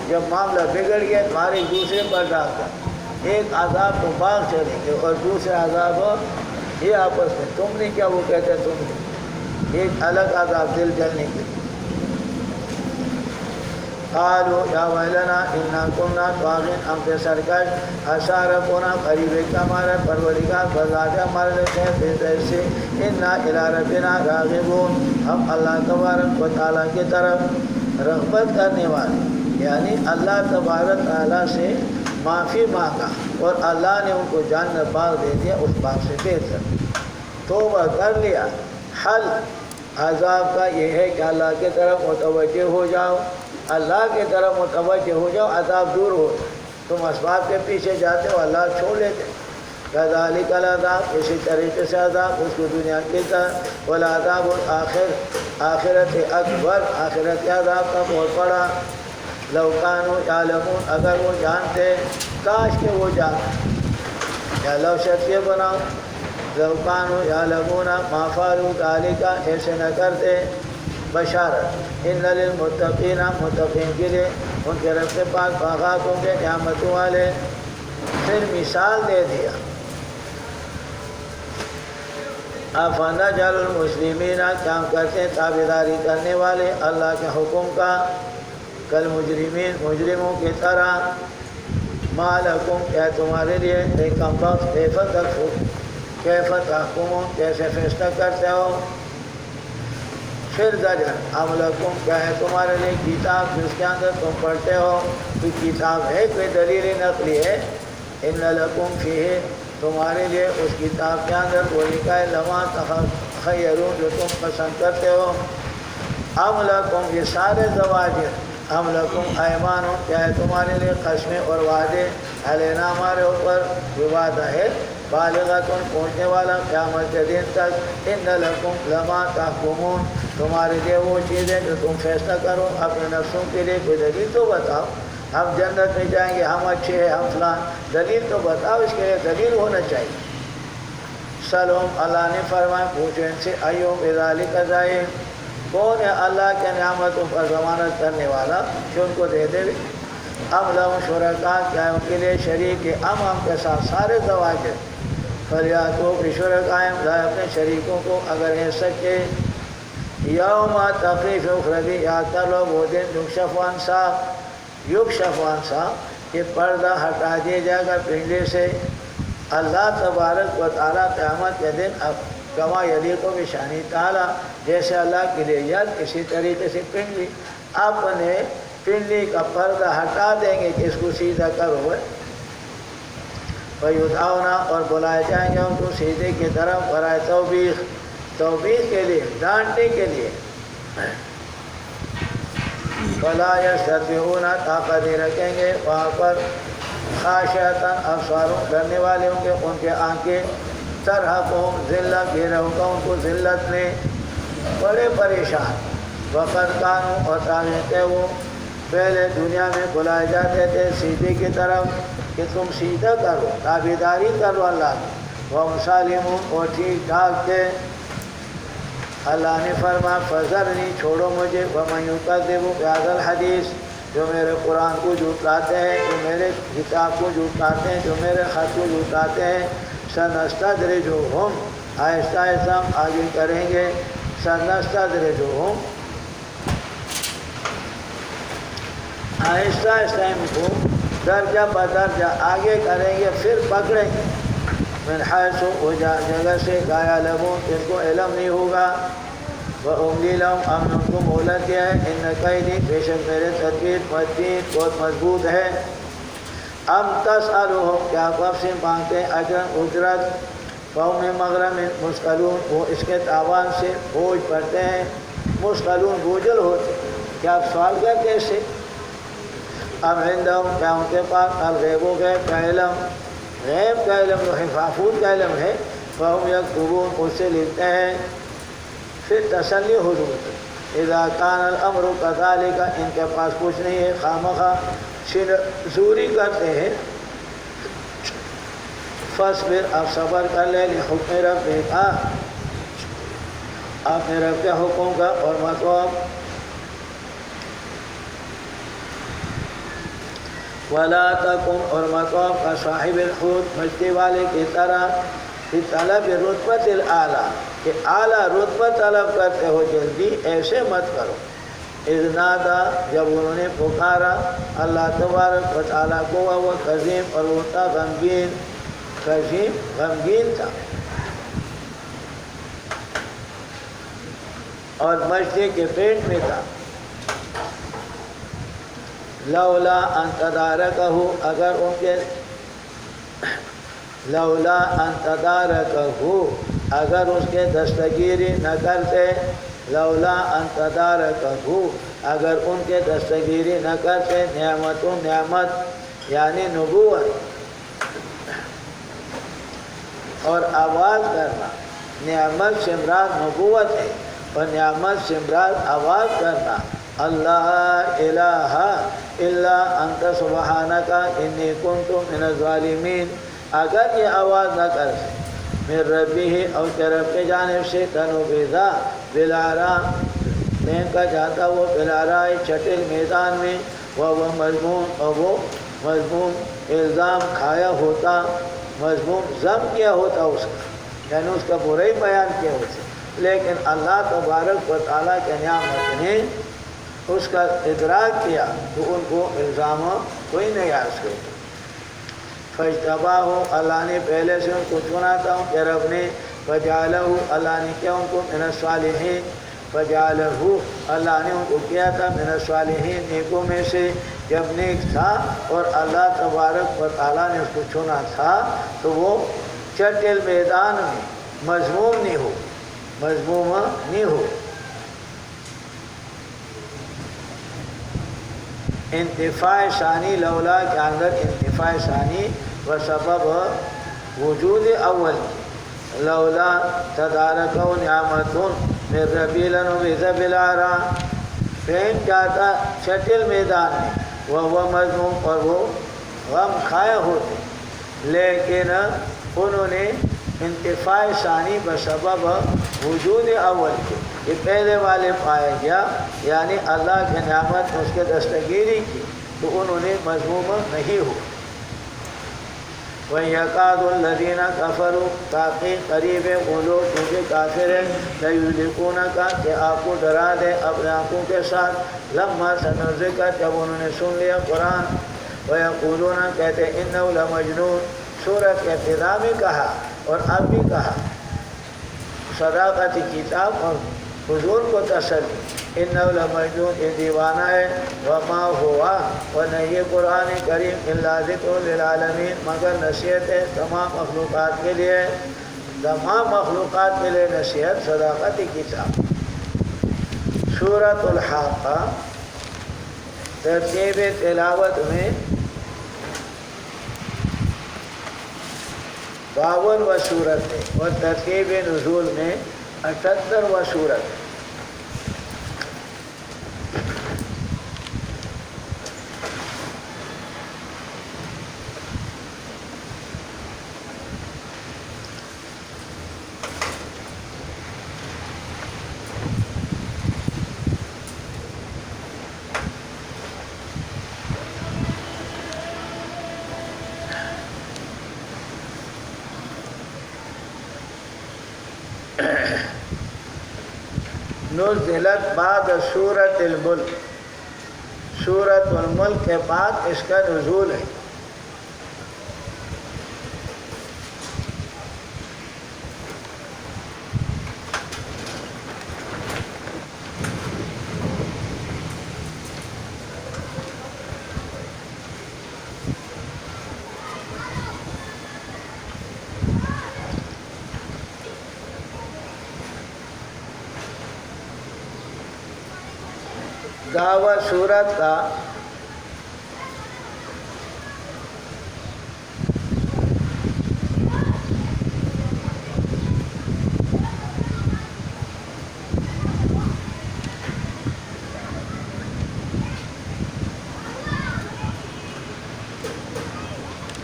جب معاملہ بگڑ گیا تمہارے دوسرے پر ڈال کر، ایک عذاب تو باغ چلیں گے اور دوسرے عذاب یہ آپس میں، تم نے کیا، وہ کہتے ہیں تم نے، ایک الگ عذاب دل جلنے کے۔ قالوا یا ویلنا انا کنا طاغین، ہم سے سرکش، عسیٰ ربنا، قریب ہے کہ ہمارا پروردگار بزاد ہمارے لیے بہتر سے، انا الی ربنا راغبون، ہم اللہ تبارک و تعالیٰ کی طرف رغبت کرنے والے۔ یعنی اللہ تبارک تعالیٰ سے معافی مانگا اور اللہ نے ان کو جنت باغ دے دیا اس باغ سے بہتر، توبہ کر لیا۔ حل عذاب کا یہ ہے کہ اللہ کی طرف متوجہ ہو جاؤ، اللہ کی طرف متوجہ ہو جاؤ، عذاب دور ہو۔ تم اسباب کے پیچھے جاتے ہو، اللہ چھوڑ لیتے۔ کذالک العذاب، اسی طریقے سے عذاب اس کو دنیا کی طرح، والعذاب الآخر، آخرت اکبر، آخرت عذاب کا بہت بڑا۔ لو کانوا یعلمون، اگر وہ جانتے، کاش کہ وہ جانتے، یا لو شرطیہ بناؤ، لو کانوا یعلمون ما فعلوا ذلک، ایسے نہ کرتے۔ بشارت، ان للمتقین، متقین کے لیے ان کے رب سے پاک باغات ہوں گے نعمتوں والے۔ پھر مثال دے دیا، افنجعل المسلمین، کیا ہم کرتے ہیں تابعداری کرنے والے اللہ کے حکم کا، کل مجرمین، مجرموں کی طرح۔ ما لکم، کیا تمہارے لیے، ایک کم وقت، کیف تحکمون، کیسے فیصلہ کرتے ہو۔ پھر زجر، ام لکم، کیا ہے تمہارے لیے کتاب جس کے اندر تم پڑھتے ہو، کوئی کتاب ہے، کوئی دلیل نقلی ہے۔ ان لکم فیہ، تمہارے لیے اس کتاب کے اندر وہ لکھا ہے، لما تخیرون، جو تم پسند کرتے ہو۔ ام لکم، یہ سارے زواجر، ام لکم ایمان، کیا ہے تمہارے لیے قسمیں اور وعدے، علینا، ہمارے اوپر یہ وعدہ ہے، بالغتن، پہنچنے والا قیامت کے دن تک۔ ان لکم لما تحکمون، تمہارے لیے وہ چیزیں جو تم فیصلہ کرو اپنے نفسوں کے لیے، کوئی دلیل تو بتاؤ، ہم جنت میں جائیں گے، ہم اچھے ہیں، ہم فلان، دلیل تو بتاؤ، اس کے لیے دلیل ہونا چاہیے۔ سلام، اللہ نے فرمایا، پوچھو ان سے، ایوم بذالک زعیم، کون ہے اللہ کے نعمتوں پر ضمانت کرنے والا کہ ان کو دے دے۔ ام لہم شرکاء، کیا ان کے لیے شریک ہے، ہم کے ساتھ سارے زواجر، فلیاتوا بشرکائہم، لائے اپنے شریکوں کو اگر ہیں سچے۔ یوم تخیف اخرجی، یاد کر لو وہ دن، یکشف عن ساق، یکشف عن ساق، کہ پردہ ہٹا دیا جائے گا پنڈے سے۔ اللہ تبارک و تعالیٰ قیامت کے دن اب کما یلیق بشانی تعالیٰ، جیسے اللہ کے لیے ید، اسی طریقے سے پنڈلی، اپنے پنڈلی کا پردہ ہٹا دیں گے کہ اس کو سیدھا کرو۔ فیدعون، اور بلائے جائیں گے ان کو سیدھے کی طرف، برائے توبیخ، توبیخ کے لیے، ڈانٹنے کے لیے۔ فلا یستطیعون، طاقت نہیں رکھیں گے وہاں پر، خاشعۃ ابصارهم، ڈرنے والے ہوں گے ان کے آنکھیں، ترہقہم ذلۃ، گھیرا ہوگا ان کو ذلت نے، بڑے پریشان۔ وقد کانوا، اور تھے وہ پہلے دنیا میں بلائے جاتے تھے سیدھے کی طرف کہ تم سیدھا کرو، تابعداری کرو اللہ کی، وہم سالمون، اور ٹھیک ٹھاک تھے۔ اللہ نے فرمایا، فذرنی، چھوڑو مجھے، ومن یکذب بہذا الحدیث، جو میرے قرآن کو جھٹلاتے ہیں، جو میرے کتاب کو جھٹلاتے ہیں، جو میرے خط کو جھٹلاتے ہیں، سنستدرجہم، آہستہ آہستہ ہم آگے کریں گے، سنستدرجہم، آہستہ آہستہ ان کو درجہ بدرجہ آگے کریں گے، پھر پکڑیں گے، من حیث، وہ جگہ سے، لا یعلمون، جن کو علم نہیں ہوگا۔ وَأُمْلِي لَهُمْ، ہم نے ان کو مہلت دیا ہے، ان کیدی، بے شک میرے تدبیر متین، بہت مضبوط ہے۔ ام تسألهم، کیا آپ سے مانگتے ہیں، اجرا، اجرت، فہم من مغرم مثقلون، وہ اس کے تاوان سے بوجھ پڑتے ہیں، مثقلون، بوجھل ہوتے، کیا آپ سوال کرتے ہیں اس سے۔ ام عندهم، کیا ان کے پاس، الغیب و غیب کا علم، غیب کا علم، جو حفاظت کا علم ہے، فہم یکتبون، اس سے لکھتے ہیں۔ پھر تسلی حضور، اذا کان الامر کذالک، ان کے پاس کچھ نہیں ہے، خامخواہ زوری کرتے ہیں۔ فاصبر، اب صبر کر لے، لحکم ربک، اپنے رب کے حکم کا، اور مطلب ولا تکن، اور مطلب کا صاحب الحوت، مچھلی والے کی طرح، فی طلب رتبۃ الاعلیٰ، کہ اعلیٰ رتبہ طلب کرتے ہو، جلدی ایسے مت کرو۔ اذ نادا، جب انہوں نے پکارا اللہ تبارک و تعالیٰ کو، وہ قزیم، اور وہ تھا غمگین، قزیم غمگین تھا، اور مچھلی کے پیٹ میں تھا۔ لولا ان تدارکہ، اگر ان کے لولا ان تدارکہ، اگر اس کے دستگیری نہ کرتے، لولا ان تدارکہ، اگر ان کے دستگیری نہ کرتے، نعمت یعنی نبوت اور آواز کرنا، نعمت سے مراد نبوت ہے اور نعمت سے مراد آواز کرنا، اللہ الہ الا انت سبحانک انی کنت من الظالمین، اگر یہ آواز نہ کرتے من ربی اور کے رب کی جانب سے، تنوبیزا بلارا پھینکا جاتا وہ بلارا چٹل میدان میں، وہ مضمون اور وہ مضمون الزام کھایا ہوتا، مضمون ضم کیا ہوتا اس کا، یعنی اس کا برا ہی بیان کیا ہوتا، لیکن اللہ تبارک و تعالیٰ کے نعمت نے اس کا ادراک کیا تو ان کو الزام کوئی نہیں آ سکتا۔ فاجتباہ، اللہ نے پہلے سے ان کو چنا تھا ان کے رب نے، فجعلہ، اللہ نے کیا ان کو من الصالحین، فجعلہ، اللہ نے ان کو کیا تھا من الصالحین، نیکوں میں سے، جب نیک تھا اور اللہ تبارک و تعالیٰ نے اس کو چنا تھا تو وہ چٹل میدان میں مذموم نہیں ہو۔ انتفاع ثانی لولا کے اندر انتفاع ثانی و سبب وجود اول، لولا تدارکہ نعمت من ربی لنبذ بالعراء، پھینک جاتا چٹل میدان میں، وہ مذموم اور وہ غم کھائے ہوتے، لیکن انہوں نے انتفاع ثانی بسبب وجود اول کے، یہ پہلے والے پایا گیا، یعنی اللہ کے نعمت نے اس کے دستگیری کی تو انہوں نے مذموم نہیں ہو۔ وَيَكَادُ الَّذِينَ كَفَرُوا، تاکہ قریب وہ لوگ کیونکہ کافر ہیں، لَيُزْلِقُونَكَ کہ آپ کو ڈرا دے اپنے آنکھوں کے ساتھ، لَمَّا سَمِعُوا الذِّکْرَ جب انہوں نے سن لیا قرآن، وَيَقُولُونَ کہتے إِنَّهُ لَمَجْنُونَ، سورت کے ابتدا میں کہا اور اب بھی کہا، صداقت کتاب اور حضور کو تسلی، إِنَّهُ لَمَجْنُونَ، یہ دیوانہ ہے، وَمَا هُوَ، اور نہیں یہ قرآن کریم إِلَّا ذِکْرٌ لِلْعَالَمِينَ، مگر نصیحت ہے تمام مخلوقات کے لیے، تمام مخلوقات کے لیے نصیحت صداقت کتاب۔ سورۃ الحاقہ ترتیب تلاوت میں 52 سورت ہے اور ترتیب نزول میں 78 سورت ہے۔ نزلت بعد سورۃ الملک، سورۃ الملک کے بعد اس کا نزول ہے۔ دعوت سورت کا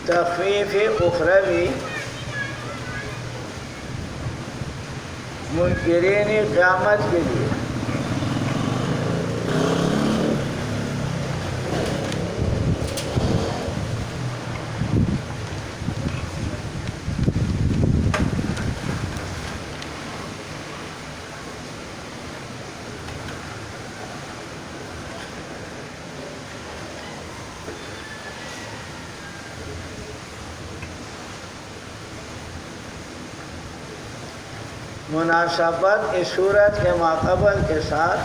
تخفیف اخروی منکرین قیامت کے لیے، مناسبت اس صورت کے ماقبل کے ساتھ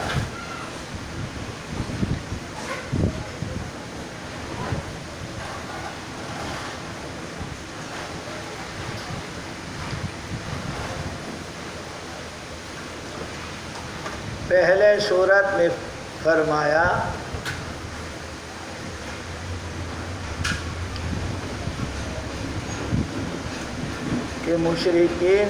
پہلے صورت میں فرمایا کہ مشرکین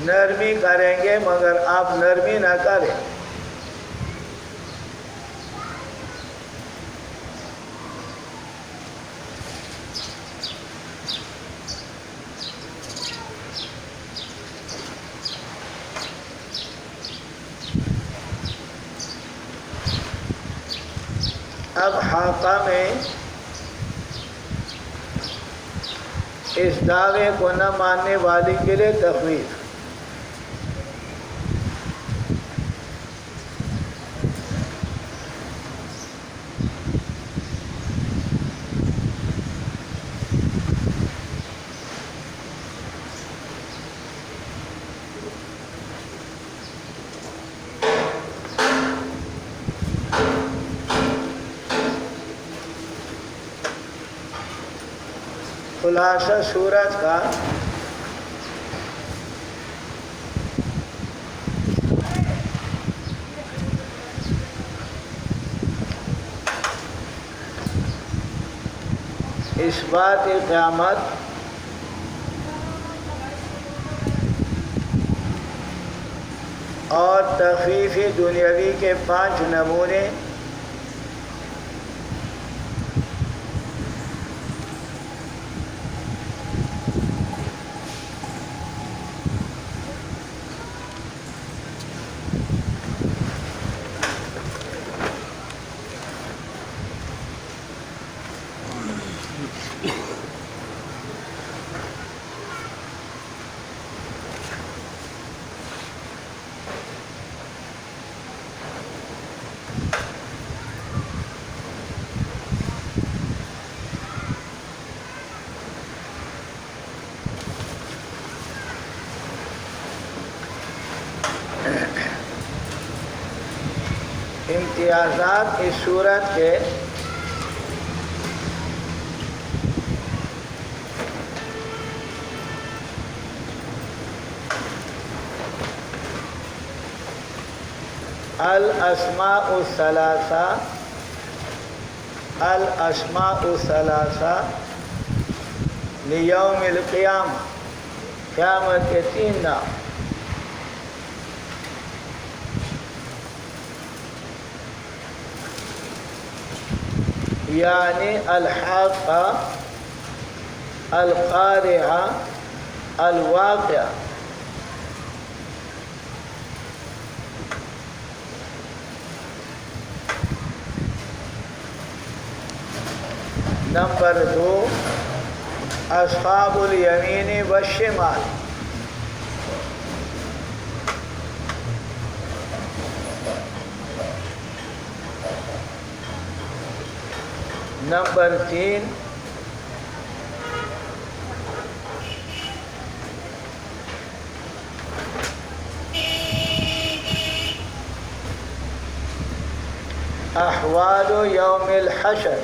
نرمی کریں گے مگر آپ نرمی نہ کریں. اب حاقہ میں اس دعوے کو نہ ماننے والی کے لیے تخویف. خلاصہ سورت کا اثبات قیامت اور تخفیف دنیاوی کے 5 نمونے امتیازات اس صورت کے الاسماء الثلاثہ لیوم القیامہ، قیامت کے 3 نام. یعنی الحاقہ، القارعہ، الواقعہ. نمبر 2 اصحاب الیمین والشمال. نمبر 3 احوال یوم الحشر،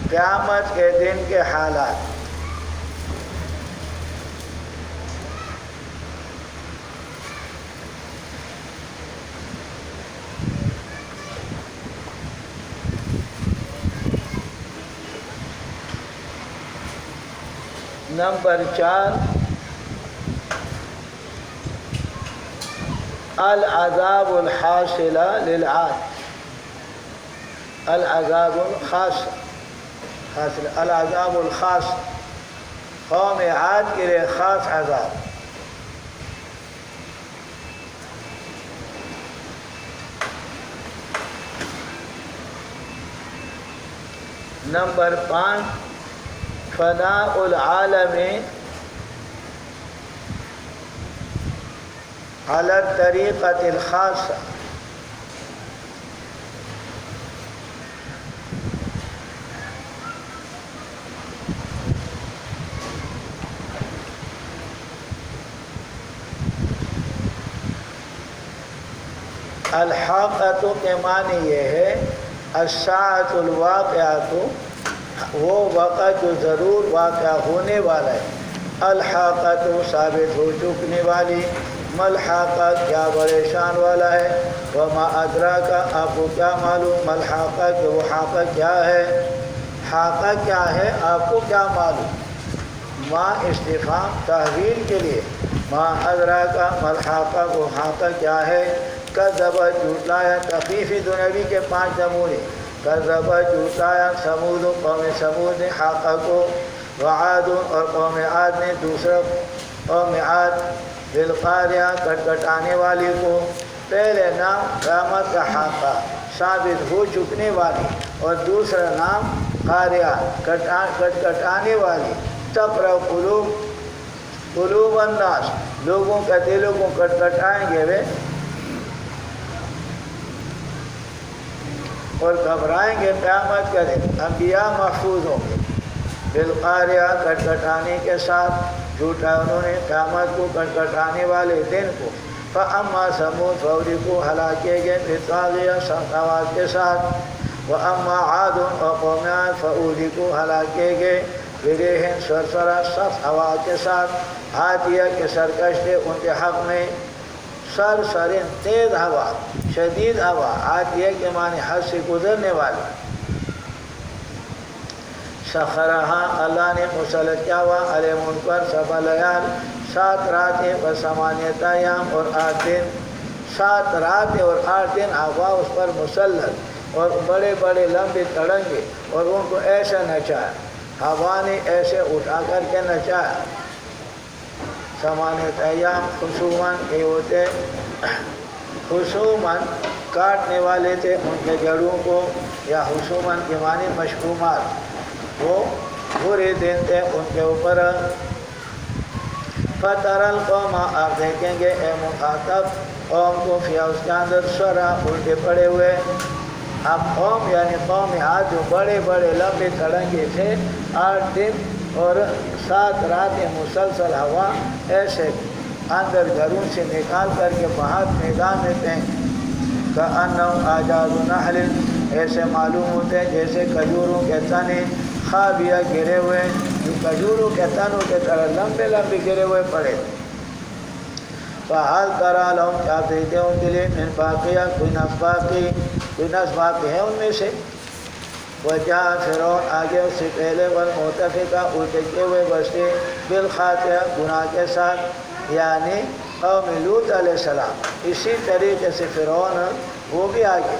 قیامت کے دن کے حالات. نمبر 4 العذاب الحاصلہ للعاد، العذاب الخاص، العذاب الخاص، قوم عاد کے لیے خاص عذاب. نمبر 5 فناء العالم على الطریقة الخاصة. الحاقۃ کے معنی یہ ہے الساعۃ الواقعۃ وہ وقت جو ضرور واقع ہونے والا ہے، الحاقۃ ثابت ہو چکنے والی، ملحاقہ کیا بڑے شان والا ہے، وما ادراکا آپ کو کیا معلوم، ملحاقہ کہ وہ حاقہ کیا ہے، حاقہ کیا ہے آپ کو کیا معلوم، ما استفہام تحویل کے لیے، ما ادراکا ملحاقہ وہ حاقہ کیا ہے، کذب جھوٹلایا تخفیف دنیوی کے 5 نمونے، کذب جھوٹلایا سمود قوم سمود نے حاقہ کو، وعاد اور قوم عاد نے دوسرا قوم عاد، بالقاریہ کٹکٹانے والی کو، پہلے نام قیامت کا حاقہ ثابت ہو چکنے والی، اور دوسرا نام قاریہ کٹکٹانے والی، تقرأ قلوب الناس لوگوں کا دلوں کو کٹکٹائیں گے وہ اور گھبرائیں گے قیامت کا دن، انبیاء محفوظ ہوں گے، بالقاریہ کٹکٹانے کے ساتھ، جھوٹا انہوں نے قیامت کو کٹکٹانے والے دن کو، فاما ثمود فوری کو ہلاک کیے گئے بالطاغیہ سخت آواز کے ساتھ، واما عاد اور قوم عاد فاولی کو ہلاک کیے گئے بریح سرسرا سخت آواز کے ساتھ، عادیہ کے سرکش تھے ان کے حق میں، سرسرن تیز ہوا شدید ہوا، عادیہ کے معنی حد سے گزرنے والی، سخرہا اللہ نے مسلط کیا ہوا علیہم ان پر 7 لیال 7 راتیں و 8 ایام اور 8 دن، 7 راتیں اور 8 دن ہوا اس پر مسلط، اور بڑے بڑے لمبے تڑنگے، اور ان کو ایسا نچایا، ہوا نے ایسے اٹھا کر کے نچایا، 8 ایام خصوماً یہ ہوتے خصوماً کاٹنے والے تھے ان کے جڑوں کو، یا خصوماً کے معنی مشکومات، وہ برے دن تھے ان کے اوپر، فتر القوم آپ دیکھیں گے اے مخاطب قوم کو، فیا اس کے اندر سرا الٹے پڑے ہوئے، اب قوم یعنی قوم عاد جو بڑے بڑے لمبے تڑنگے تھے، 8 دن اور 7 راتیں مسلسل ہوا ایسے اندر گھروں سے نکال کر کے باہر میدان میں پھینک، کأنہم اعجاز نخل ایسے معلوم ہوتے ہیں جیسے کھجوروں کے تنے خاویہ گرے ہوئے، جو کھجوروں کے تنوں کے طرح لمبے لمبے گرے ہوئے پڑے، فہل تری لہم کیا دیتے ان کے لیے من باقیہ کوئی نفس باقی ہے ان میں سے، وجاء فرعون آگے اس سے پہلے والمؤتفکہ الٹے کیے ہوئے بستے بالخاطئہ گناہ کے ساتھ، یعنی قوم لوط علیہ السلام، اسی طریقے سے فرعون وہ بھی آگے،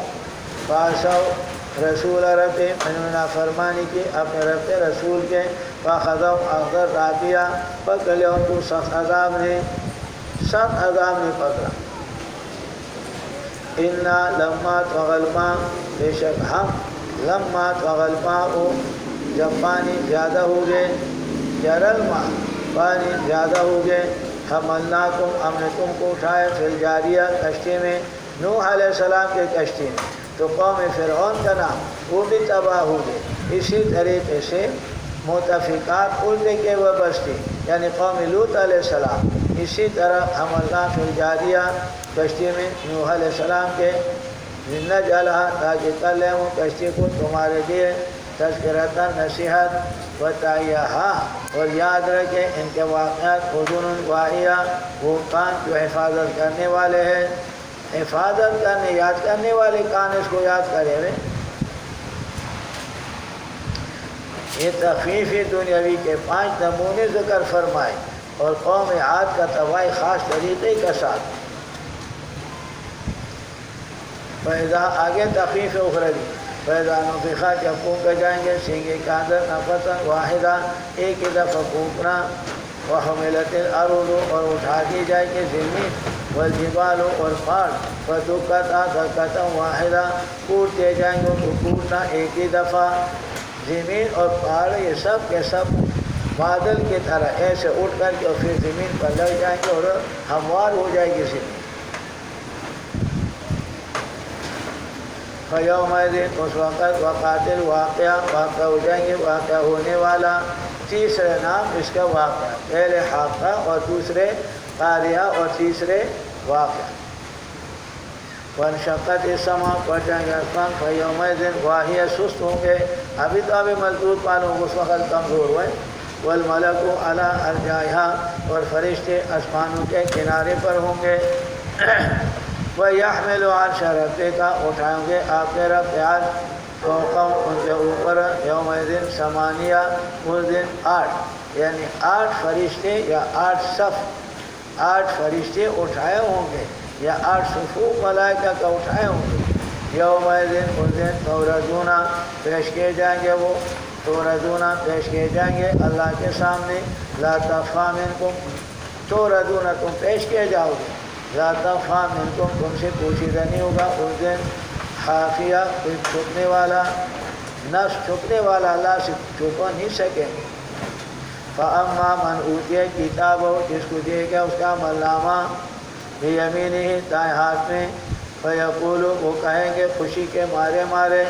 فعصوا رسول رب انہوں نے نافرمانی کی اپنے رب کے رسول کے، فاخذہم اخذ رابیہ پکڑ لیا ان کو سخت عذاب نے پکڑا، انا لما طغى الماء بے شک ہم لما طغى الماء جب پانی زیادہ ہو گئے، جرل ماء پانی زیادہ ہو گئے، حملناکم ہم نے تم کو اٹھائے فی الجاریہ کشتی میں، نوح علیہ السلام کے کشتی میں، تو قوم فرعون کا نام وہ بھی تباہ ہو گئے، اسی طریقے سے متفقات الٹے کے وہ بستی یعنی قوم لوط علیہ السلام، اسی طرح حملنا فی الجاریہ کشتی میں نوح علیہ السلام کے، لنجعلھا تاکہ کر لیں وہ کشتی کو تمہارے لیے تذکرۃ نصیحت و تعیہا اور یاد رکھیں ان کے واقعات اذن واعیہ وہ کان جو حفاظت کرنے والے ہیں، حفاظت کرنے یاد کرنے والے کان اس کو یاد کرے ہوئے، یہ تخفیف دنیاوی کے 5 نمونے ذکر فرمائے اور قوم عاد کا تباہی خاص طریقے کے ساتھ، فَإِذَا آگے تخفیف اخروی، فَإِذَا نُفِخَ جب پھونکے جائیں گے سینگے کے اندر نفساً واحدہ ایک ہی دفعہ پھونکنا، وَحُمِلَتِ الْأَرْضُ اور اٹھا دی جائے گی زمین، وَالْجِبَالُ اور پہاڑ، فَدُكَّتَا دَكَّةً واحدہ کوٹ دیے جائیں گے ان کو کوٹنا ایک ہی دفعہ، زمین اور پہاڑ یہ سب کے سب بادل کی طرح ایسے اٹھ کر کے اور پھر زمین پر لگ جائیں گے اور ہموار ہو جائے گی زمین، فَيَوْمَئِذٍ اس وقت وقاتل واقعہ ہو جائیں گے، واقعہ ہونے والا، تیسرے نام اس کا واقعہ، پہلے حاقہ اور دوسرے قاریہ اور تیسرے واقعہ، وانشقت السماء پٹیں گے آسمان فیومئذ واہی سست ہوں گے. ابھی تو ابھی مضبوط معلوم اس وقت کمزور ہوئے. والملک علی ارجائها اور فرشتے آسمانوں کے کنارے پر ہوں گے. وَيَحْمِلُ عَرْشَ رَبِّكَ اٹھائیں گے آپ کے رب کے عرش فوقہم ان کے اوپر یومئذ ثمانیہ اس دن 8 یعنی 8 فرشتے یا 8 صف 8 فرشتے اٹھائے ہوں گے یا 8 صفوف ملائکہ کا اٹھائے ہوں گے. یومئذ اس دن توردون پیش کیے جائیں گے وہ توردون پیش کیے جائیں گے اللہ کے سامنے. لا تخفی منکم توردون تم پیش کیے جاؤ گے. لا تخفی منکم تم سے پوشیدہ نہیں ہوگا اس دن خافیہ کوئی چھپنے والا نفس چھپنے والا اللہ سے چھپا نہیں سکیں گے. فَأَمَّا مَنْ أُوتِيَ كِتَابَهُ جس کو دیا گیا اس کا عمل نامہ بِيَمِينِهِ دائیں ہاتھ میں. فَيَقُولُ وہ کہیں گے خوشی کے مارے مارے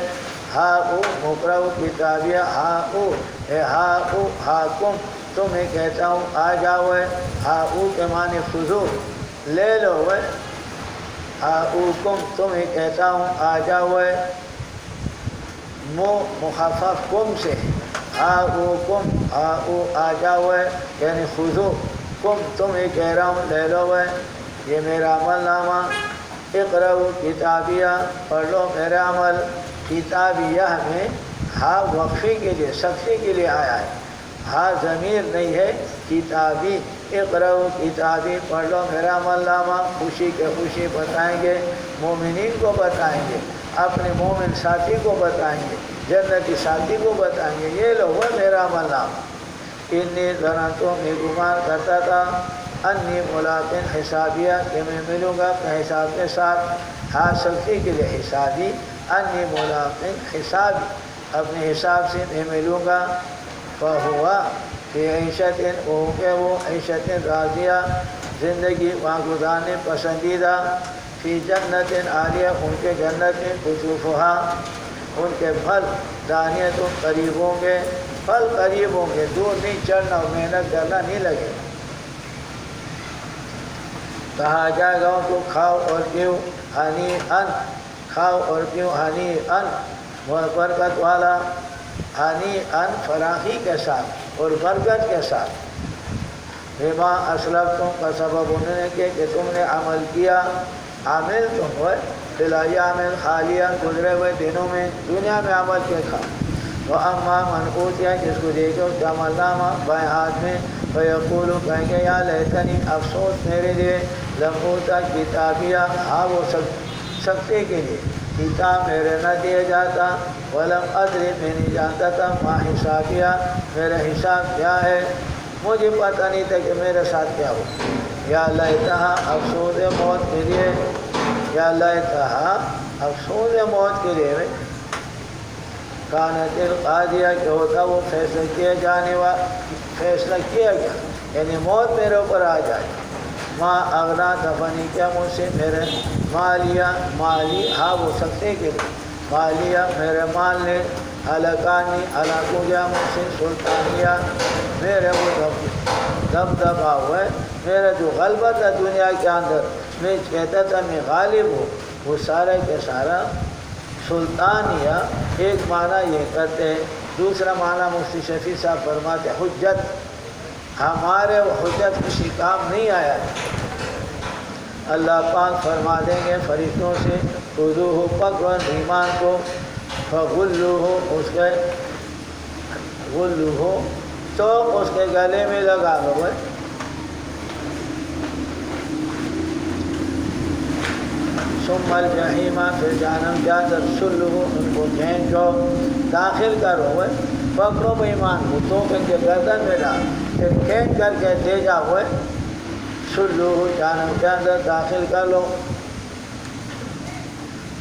ہاؤ مقرؤ کتابیہ ہاؤ اے ہاؤ ہاکم تمہیں کہتا ہوں آ جاؤ ہے. ہاؤ کے معنی خذو لے لو ہے. ہاؤکم تمہیں کہتا ہوں آ جاؤ ہے. مخفف کم سے ہاؤکم ہاؤ آ جاؤ ہے یعنی خذو کم تمہیں کہہ رہا ہوں لے لو ہے. یہ میرا عمل نامہ. اقرؤ کتابیہ پڑھ لو میرا عمل. کتابیہ میں ہاں وقفی کے لیے سختی کے لیے آیا ہے. ہاں ضمیر نہیں ہے کتابی. اقرؤ کتابی پڑھ لو میرا عمل نامہ. خوشی کے خوشی بتائیں گے مومنین کو بتائیں گے اپنے مومن ساتھی کو بتائیں گے جنتی ساتھی کو بتائیں گے یہ لو ہے میرا عمل نامہ. انی ظننتم میں گمان کرتا تھا انی ملاقٍ حسابیہ کہ میں ملوں گا اپنے حساب کے ساتھ. ہاں سختی کے لیے حسابی انی ملاقٍ حسابی اپنے حساب سے میں ملوں گا. فہوا کہ عیشت ہوں گے وہ عیشت راضیہ زندگی وہاں گزارنے پسندیدہ. فی جنت عالیہ ان کے جنت میں قطوفہا ان کے پھل دانیت قریب ہوں گے. پھل قریب ہوں گے دور نہیں چڑھنا اور محنت کرنا نہیں لگے. کہا جائے گا تو کھاؤ اور پیو ہنی ان کھاؤ اور پیو ہنی ان برکت والا. ہنی ان فراخی کے ساتھ اور برکت کے ساتھ. بما اسلفتم کا سبب انہوں نے کہ تم نے عمل کیا. عامل تم ہوئے بالایام خالیہ گزرے ہوئے دنوں میں دنیا میں عمل کے کھا. وَأَمَّا مَنْ أُوتِيَ جس کو دے گا اس کا عمل نامہ بائیں ہاتھ میں. فَيَقُولُ کہیں گے یا لیتنی افسوس میرے لیے لم اوتا کتابیہ ہاں وہ سختی کے لیے کتاب میرے نہ دیا جاتا. ولم ادری میں نہیں جانتا تھا ما حسابیہ میرا حساب کیا ہے. مجھے پتہ نہیں تھا کہ میرے ساتھ کیا ہو. یا لیتہا افسوس موت کے لیے یا لیتہا افسوس موت کے لیے کانت القاضیہ کہ ہوتا وہ فیصلہ کیا جانے والا فیصلہ کیا گیا یعنی موت میرے اوپر آ جائے. ماں اغنا دفنی کیا مجھ سے میرے مالیہ مالی ہاں وہ سکتے کے لیے مالیہ میرے مال نے الکانی علاقوں گیا مجھ سے سلطانیہ میرے وہ دبدبا ہوئے میرا جو غلبہ تھا دنیا کے اندر میں کہتا تھا میں غالب ہوں وہ سارا کے سارا سلطانیہ ایک معنی یہ کرتے ہیں. دوسرا معنی مفتی شفیع صاحب فرماتے حجت ہمارے حجت کسی کام نہیں آیا. اللہ پاک فرما دیں گے فرشتوں سے خذوہ پکڑو ایمان کو فغلوہ اس کے غلوہ تو اس کے گلے میں لگا لو. ثم الجحیم پھر جہنم کے اندر سلوہ ان کو کھینچو داخل کرو. پکڑو بے ایمان کو تو کے گردن میں ڈال پھر کھینچ کر کے دے جاؤ سلوہ جہنم کے اندر داخل کر لو.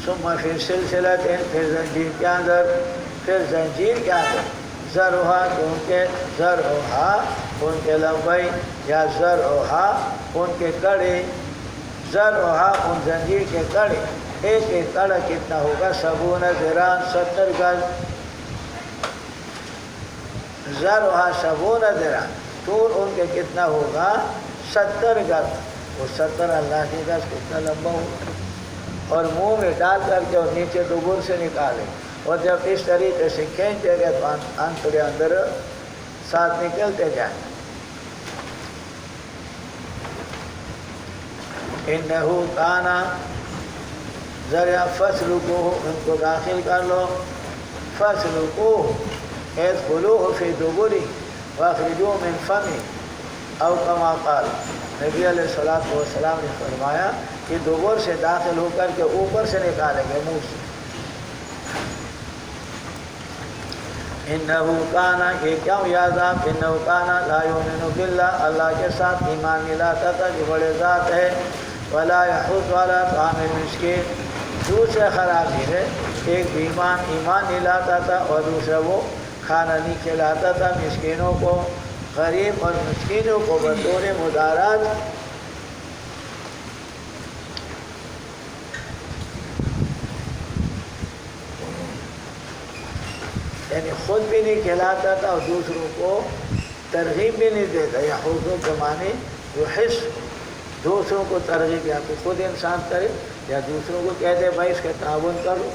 ثم پھر سلسلہ پھر زنجیر کے اندر پھر زنجیر کے اندر زرہا ان کے زرہا ان کے لمبائی یا زرہا ان کے کڑے زرہا ان زنجیر کے کڑے ایک ایک کڑا کتنا ہوگا 70 ذراع 70 گز. زرہا 70 ذراع طول ان کے کتنا ہوگا 70 گز. وہ 70 اللہ کے گز کتنا لمبا ہوگا اور منہ میں ڈال کر کے اور نیچے دبر سے نکالیں، اور جب اس طریقے سے کھینچے گئے تو آنتڑے اندر ساتھ نکلتے جائیں۔ انہو کانا ذرا فسلکوہ، ان کو داخل کر لو، فسلکوہ ادخلوہ فی دبری واخرجوہ من فمی، او کما قال، نبی علیہ السلام نے فرمایا کہ دبر سے داخل ہو کر کے اوپر سے نکالیں گے منہ سے۔ انہو کانا، یہ کیا یازاب، انہو کانا لا یؤمن باللہ، اللہ کے ساتھ ایمان نہیں لاتا تھا جو بڑے ذات ہے، ولا یحض علی طعام المسکین، دوسرا خرابی ہے ایک ایمان نہیں لاتا تھا اور دوسرا وہ کھانا نہیں کھلاتا تھا مسکینوں کو، غریب اور مسکینوں کو بطور مدارات۔ یعنی خود بھی نہیں کھلاتا تھا اور دوسروں کو ترغیب بھی نہیں دیتا، یا حضور کے معنی جو حص، دوسروں کو ترغیب، یا تو خود انسان کرے یا دوسروں کو کہہ دے بھائی اس کے تعاون کرو،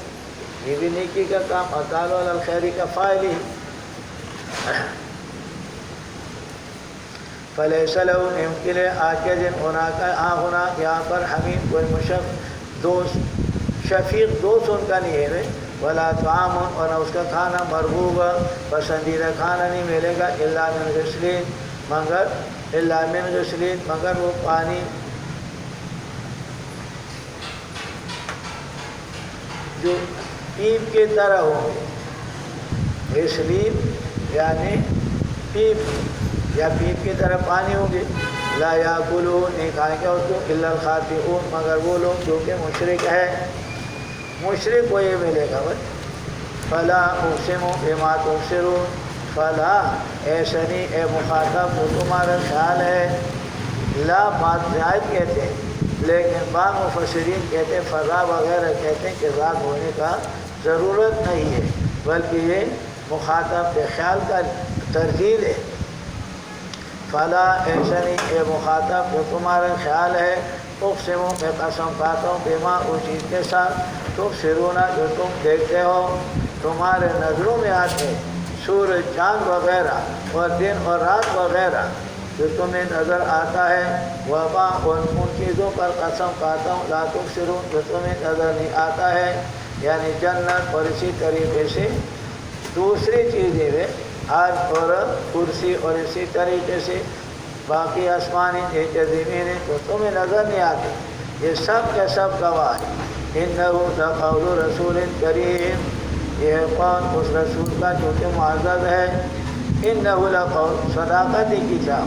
یہ بھی نیکی کا کام، اقال علی الخیری کا فاعل ہی۔ فلیس لہو، نمکن ہے آج کے دن ہونا کا ہونا یہاں پر حمیم، کوئی مشفق دوست، شفیق دوست ان کا نہیں ہے، ولا طعام، اور نہ اس کا کھانا، مرغوب پسندیدہ کھانا نہیں ملے گا، الا من غسلین، مگر وہ پانی جو پیپ کی طرح ہوں گے، غسلین یعنی پیپ، یا پیپ کی طرح پانی ہوں گے، لا یاکلون، نہیں کھائیں گے اس کو، الا الخاطئون، مگر وہ لوگ جو کہ مشرک ہے، مشرک کو یہ ملے گا بس۔ فلا اقسم بما تبصرون، فلا ایسا نہیں اے مخاطب جو تمہارا خیال ہے، لا بات زائد کہتے ہیں، لیکن بعض مفسرین کہتے ہیں فضا وغیرہ کہتے ہیں کہ ذات ہونے کا ضرورت نہیں ہے، بلکہ یہ مخاطب کے خیال کا ترجیح ہے۔ فلا ایسا نہیں اے مخاطب جو تمہارا خیال ہے، اقسم میں قسم کھاتا ہوں بما اس چیز کے ساتھ تبصرون جو تم دیکھتے ہو، تمہارے نظروں میں آتے سورج چاند وغیرہ اور دن اور رات وغیرہ جو تمہیں نظر آتا ہے، وما ان چیزوں پر قسم کھاتا ہوں لا تبصرون جو تمہیں نظر نہیں آتا ہے، یعنی جنت، اور اسی طریقے سے دوسری چیزیں ہیں عرش اور کرسی، اور اسی طریقے سے باقی آسمانی نیچے زمینیں جو تمہیں نظر نہیں آتی، یہ سب کے سب گواہ ہیں۔ انہو لقول رسول کریم، یہ قول اس رسول کا جو کہ معزز ہے، انہو لقول صداقتی کتاب،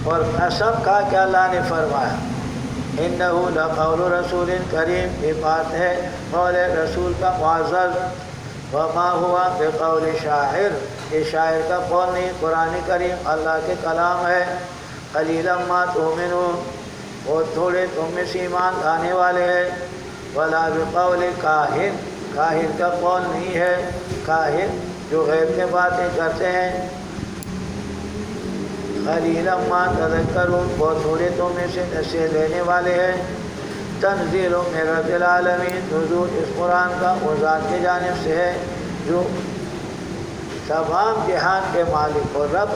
اور قسم کھا کہ اللہ نے فرمایا انہو لقول رسول کریم، یہ بات ہے قول رسول کا معزز، وما ہوا بقول شاعر، یہ شاعر کا قول نہیں، قرآن کریم اللہ کے کلام ہے، قلیلا ما تؤمنون، بہت تھوڑے تم میں سے ایمان لانے والے ہیں، ولا بقول کاہن، کاہن کا قول نہیں ہے، کاہن جو غیب میں باتیں کرتے ہیں، قلیلا ما تذکرون، بہت تھوڑے تم میں سے نصیحت لینے والے ہیں۔ تنزیل من رب العالمین، نزول اس قرآن کا وہ ذات کی جانب سے ہے جو تمام جہان کے مالک اور رب۔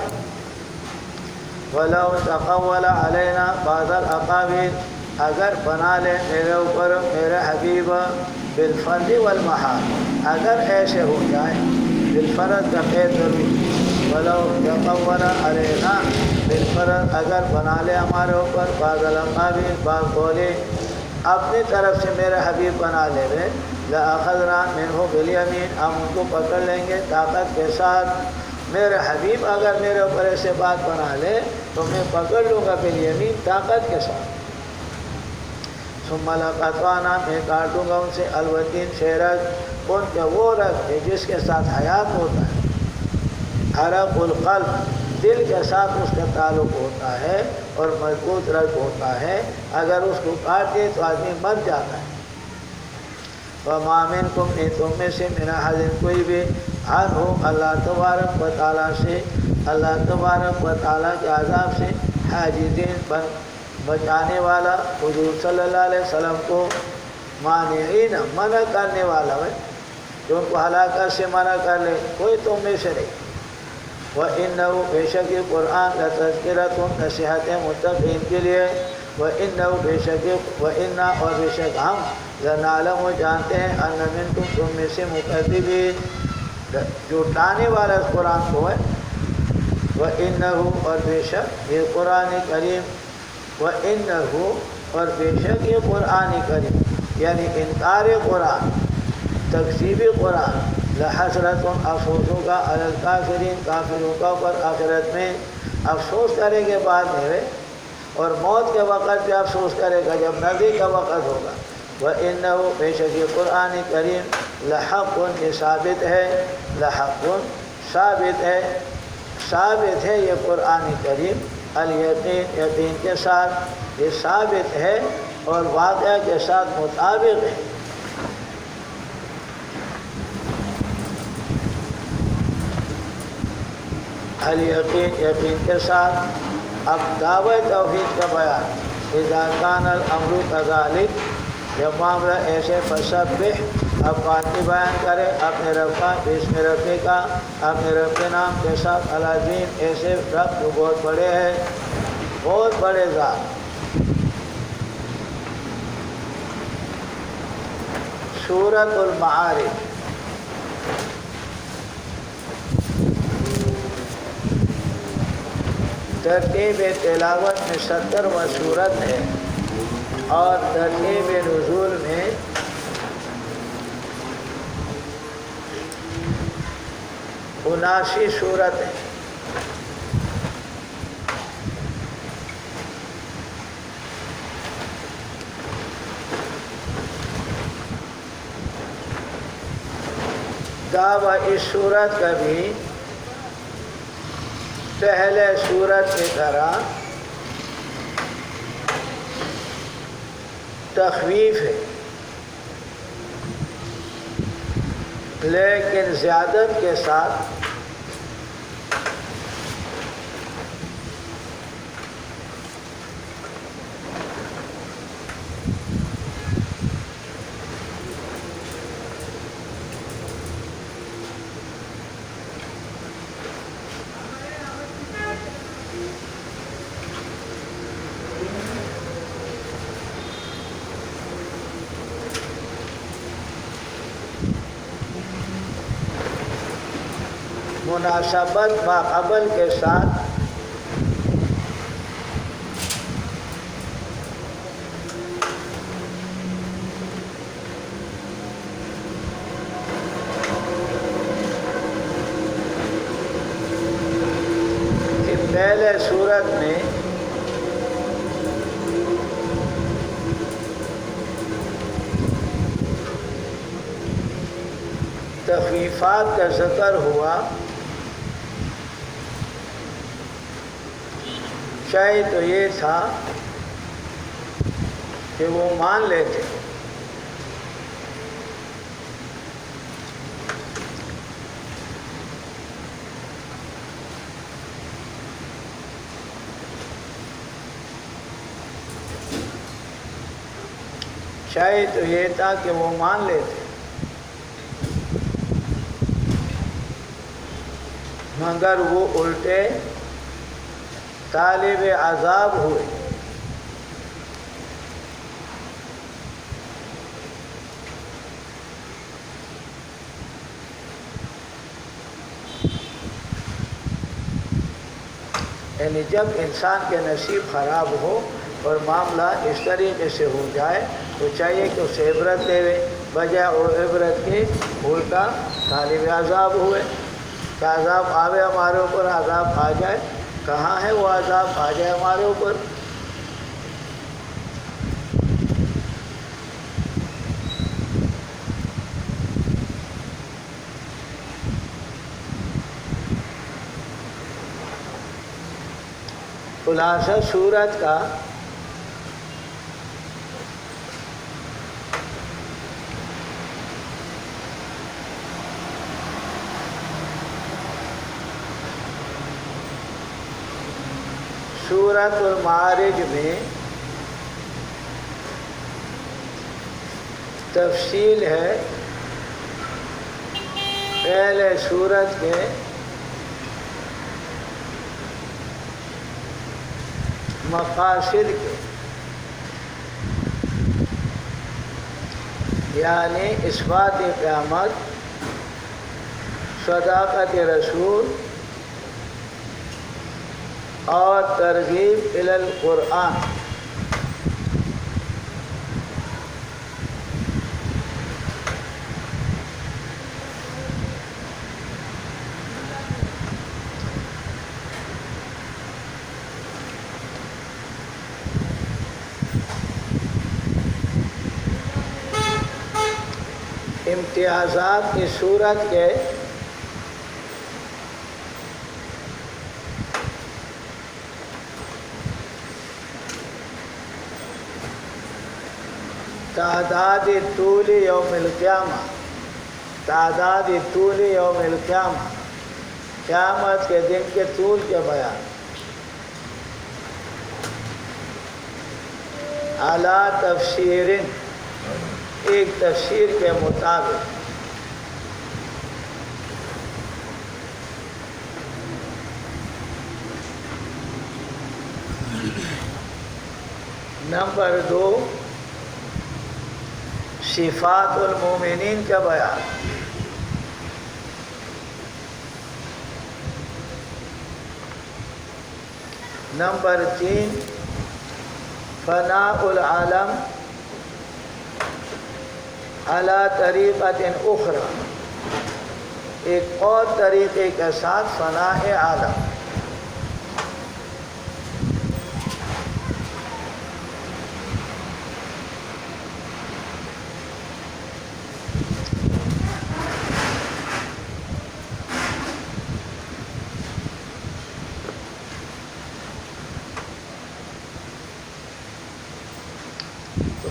وَلَوْ تَقَوَّلَ عَلَيْنَا بَعْضَ الْأَقَاوِيلِ، اگر بنا لے میرے اوپر میرے حبیب بالفرض والمحال، اگر ایسے ہو جائے، بالفرض کا قید ضروری، وَلَوْ تَقَوَّلَ عَلَيْنَا بالفرض، اگر بنا لے ہمارے اوپر بعض الأقاویل، بعض قولیں اپنی طرف سے میرے حبیب بنا لے رہے، لَأَخَذْنَا مِنْهُ بِالْيَمِينِ، ہم ان کو پکڑ لیں گے طاقت کے ساتھ۔ میرے حبیب اگر میرے اوپر ایسے بات بنا لے تو میں پکڑ لوں گا بالیمین، طاقت کے ساتھ۔ ثم لقطعنا، میں کاٹ دوں گا ان سے الوتین شیرت، ان کے وہ رگ جس کے ساتھ حیات ہوتا ہے، عرق القلب، دل کے ساتھ اس کا تعلق ہوتا ہے اور مضبوط رگ ہوتا ہے، اگر اس کو کاٹ دے تو آدمی مر جاتا ہے۔ وَمَا مِنْكُمْ، نہیں تم میں سے من احد کوئی بھی، عنہ اللہ تبارک و تعالیٰ سے، اللہ تبارک و تعالیٰ کے عذاب سے حاجزین بچانے والا، حضور صلی اللہ علیہ وسلم کو مانعین منع کرنے والا ہے، جو ان کو ہلاکت سے منع کر لے، کوئی تم میں سے نہیں۔ وَإِنَّهُ بے شک یہ قرآن لَتَذْکِرَةٌ نصیحت متقین کے لیے، وَإِنَّهُ بے شک وَإِنَّا اور بے شک ہم لَنَعْلَمُ جانتے ہیں أَنَّ مِنْکُمْ تم میں سے مکذبین جھٹلانے والا اس قرآن کو ہے۔ وَإِنَّهُ اور بے شک یہ قرآن کریم، وَإِنَّهُ اور بے شک یہ قرآن کریم یعنی انکار قرآن، تکذیب قرآن، لحسرت افسوس ہوگا علی الکافرین کافروں کا اوپر، آخرت میں افسوس کریں گے بعد میں، اور موت کے وقت بھی افسوس کرے گا جب نبی کا وقت ہوگا۔ وَإِنَّهُ بے شک یہ قرآن کریم لحق یہ ثابت ہے، لحق ثابت ہے، ثابت ہے یہ قرآن کریم الیقین یقین کے ساتھ یہ ثابت ہے اور واقعہ کے ساتھ مطابق ہے۔ الیقین یقین کے ساتھ۔ اب دعوت توحید کا بیان، اذا کان الامر کذالک جب معاملہ ایسے فسبح اب بات بیان کرے اپنے رب کا بسم رب کا اپنے رب کے نام کے ساتھ، العظیم ایسے رب جو بہت بڑے ہیں، بہت بڑے ذات۔ سورۃ المعارج ترتیب تلاوت میں 70واں سورت ہے اور ترتیب نزول میں 79 سورت ہے۔ دعویٰ اس سورت کا بھی پہلے سورت کی طرح تخویف ہے، لیکن زیادت کے ساتھ۔ مناسبت ماقبل کے ساتھ پہلے سورت میں تخفیفات کا ذکر ہوا، شاید تو یہ تھا کہ وہ مان لیتے، شاید تو یہ تھا کہ وہ مان لیتے، مگر وہ الٹے طالب عذاب ہوئے۔ یعنی جب انسان کے نصیب خراب ہو اور معاملہ اس طریقے سے ہو جائے تو چاہیے کہ اسے عبرت دے، بجائے وہ عبرت کی الٹا طالب عذاب ہوئے کہ عذاب آوے ہمارے اوپر، عذاب آ جائے، کہاں ہے وہ عذاب آ جائے ہمارے اوپر۔ خلاصہ سورت کا سورۃ المعارج میں تفصیل ہے پہلے سورت کے مقاصد کے، یعنی اثبات قیامت، صداقت رسول اور ترغیب الی القرآن۔ امتیازات کی صورت کے تعداد طول یوم القیامہ، تعداد طول یوم القیامہ، قیامت کے دن کے طول کے بیان، اعلیٰ تفسیر، ایک تفسیر کے مطابق، نمبر 2 صفات المومنین کا بیان، نمبر 3 فناء العالم علی طریقۃ اخری، ایک اور طریقے کے ساتھ فناء عالم۔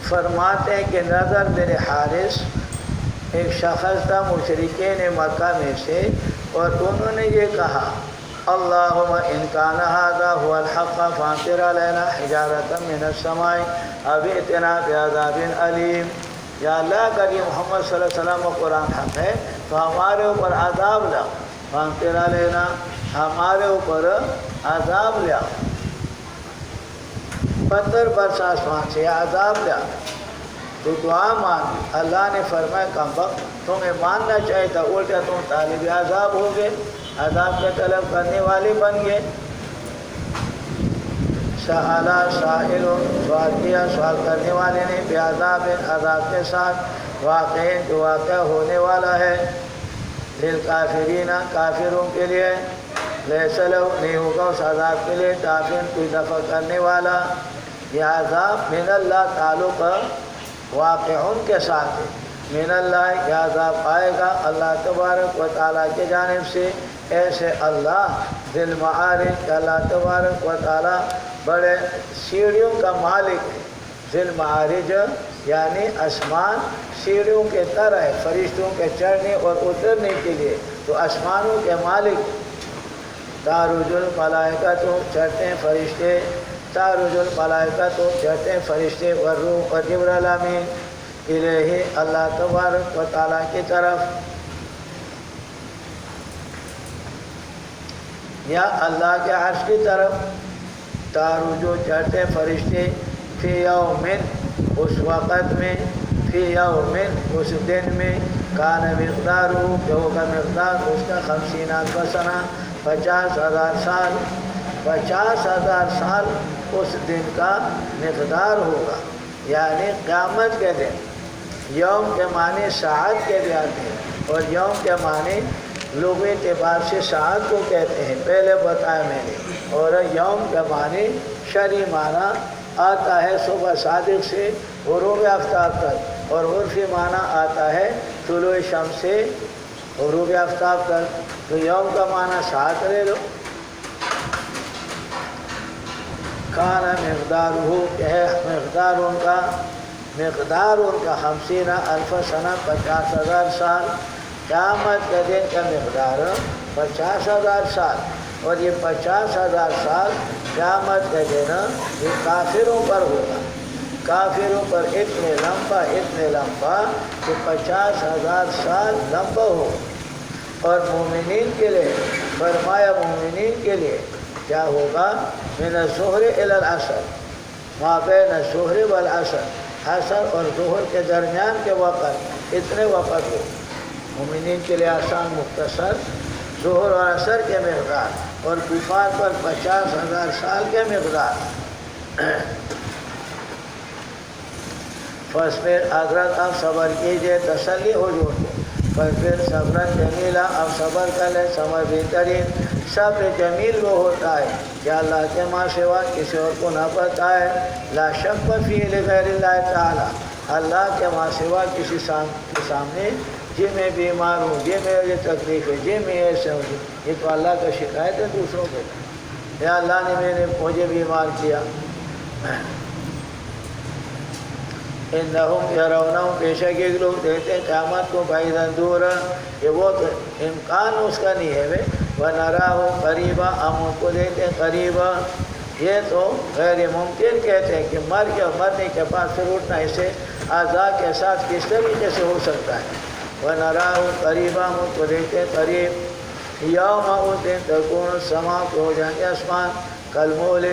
فرماتے ہیں کہ نضر بن حارث ایک شخص تھا مشرکین مکہ میں سے، اور انہوں نے یہ کہا اللہم ان کان ھذا ھو الحق فامطر علینا حجارۃ من السماء او ائتنا بعذاب علیم، یا اللہ اگر یہ محمد صلی اللہ علیہ وسلم و قرآن حق ہے تو ہمارے اوپر عذاب لاؤ، فامطر علینا، ہمارے اوپر عذاب لاؤ، پتھر برس آسمان سے عذاب لیا۔ تو دعا مانگی، اللہ نے فرمایا کمبخت، تمہیں ماننا چاہیے تھا، الٹا تم طالب عذاب ہو گئے، عذاب کے طلب کرنے والے بن گئے۔ سأل سائل، سوال کیا سوال کرنے والے نے، بعذاب، عذاب کے ساتھ، واقع جو واقع ہونے والا ہے، للکافرین، کافروں کے لیے، لیس لہ، نہیں ہوگا اس عذاب کے لیے دافع، کوئی دفع کرنے والا۔ یہ عذاب من اللہ تعلق واقعون کے ساتھ ہے، من اللہ، یہ عذاب آئے گا اللہ تبارک و تعالیٰ کی جانب سے، ایسے اللہ ذی المعارج کہ اللہ تبارک و تعالیٰ بڑے سیڑھیوں کا مالک ہے، ذی المعارج یعنی آسمان سیڑھیوں کے طرح ہے، فرشتوں کے چڑھنے اور اترنے کے لیے، تو آسمانوں کے مالک۔ تعرج الملائکۃ، چڑھتے ہیں فرشتے، تعرج الملائکۃ، چڑھتے ہیں فرشتے، والروح، اور جبرائیل امین، الیہ، اللہ تبارک و تعالیٰ کی طرف، یا اللہ کے عرش کی طرف۔ تعرج، چڑھتے فرشتے، فی یومن، اس وقت میں، فی یومن، اس دن میں، کان مقدارہ، کہ ہوگا مقدار اس کا 50,000 سنہ، 50,000 سال، 50,000 سال اس دن کا مقدار ہوگا، یعنی قیامت کے دن۔ یوم کے معنی ساعت کے بھی آتے ہیں، اور یوم کے معنی لغوی اعتبار سے ساعت کو کہتے ہیں، پہلے بتایا میں نے، اور یوم کے معنی شرعی معنی آتا ہے صبح صادق سے غروب آفتاب تک، اور عرفی معنی آتا ہے طلوع شمس سے غروب آفتاب تک، تو یوم کا معنی ساعت لے لو۔ کان مقدارہ، کہ ہے مقدار ان کا 50,000 سنہ، 50,000 سال، قیامت کے دن کا مقدار 50,000 سال، اور یہ 50,000 سال قیامت کے دن یہ کافروں پر ہوگا، کافروں پر اتنے لمبا کہ 50,000 سال لمبا ہو، اور مومنین کے لیے فرمایا مومنین کے لیے کیا ہوگا، من الظہر الی العصر، ما بین الظہر والعصر، عصر اور ظہر کے درمیان کے وقت اتنے وقت ہو، مومنین کے لیے آسان مختصر ظہر اور عصر کے مقدار، اور کفار پر 50,000 سال کے مقدار۔ فاصبر حضرت اب صبر کیجئے، تسلی ہو جو پھر صبر جمیلہ، اب صبر کر لے صبر بہترین۔ صبر جمیل وہ ہوتا ہے کہ اللہ کے ماں سوا کسی اور کو نہ پتہ ہے، لا شک فی لغیر اللہ تعالی، اللہ کے ماں سوا کسی کے سامنے جی میں بیمار ہوں، جی میں یہ تکلیف ہے، جی میں ایسے ہوں، یہ تو اللہ کا شکایت ہے دوسروں کے، یا اللہ نے مجھے بیمار کیا۔ انہم یرونہم، بے شک ایک لوگ دیکھتے ہیں قیامت کو بعیداً دور، یہ وہ تو امکان اس کا نہیں ہے، وَنَرَاهُ قَرِيبًا، ہم ان کو دیکھتے ہیں قریبا، یہ تو غیر ممکن کہتے ہیں کہ مر گیا، مرنے کے بعد پھر اٹھنا اسے اعضاء کے ساتھ کس طریقے سے ہو سکتا ہے۔ وَنَرَاهُ قَرِيبًا، ہم ان کو دیکھتے ہیں قریب، یوم اس دن تکون السماء کو ہو جائیں گے آسمان، کالمہل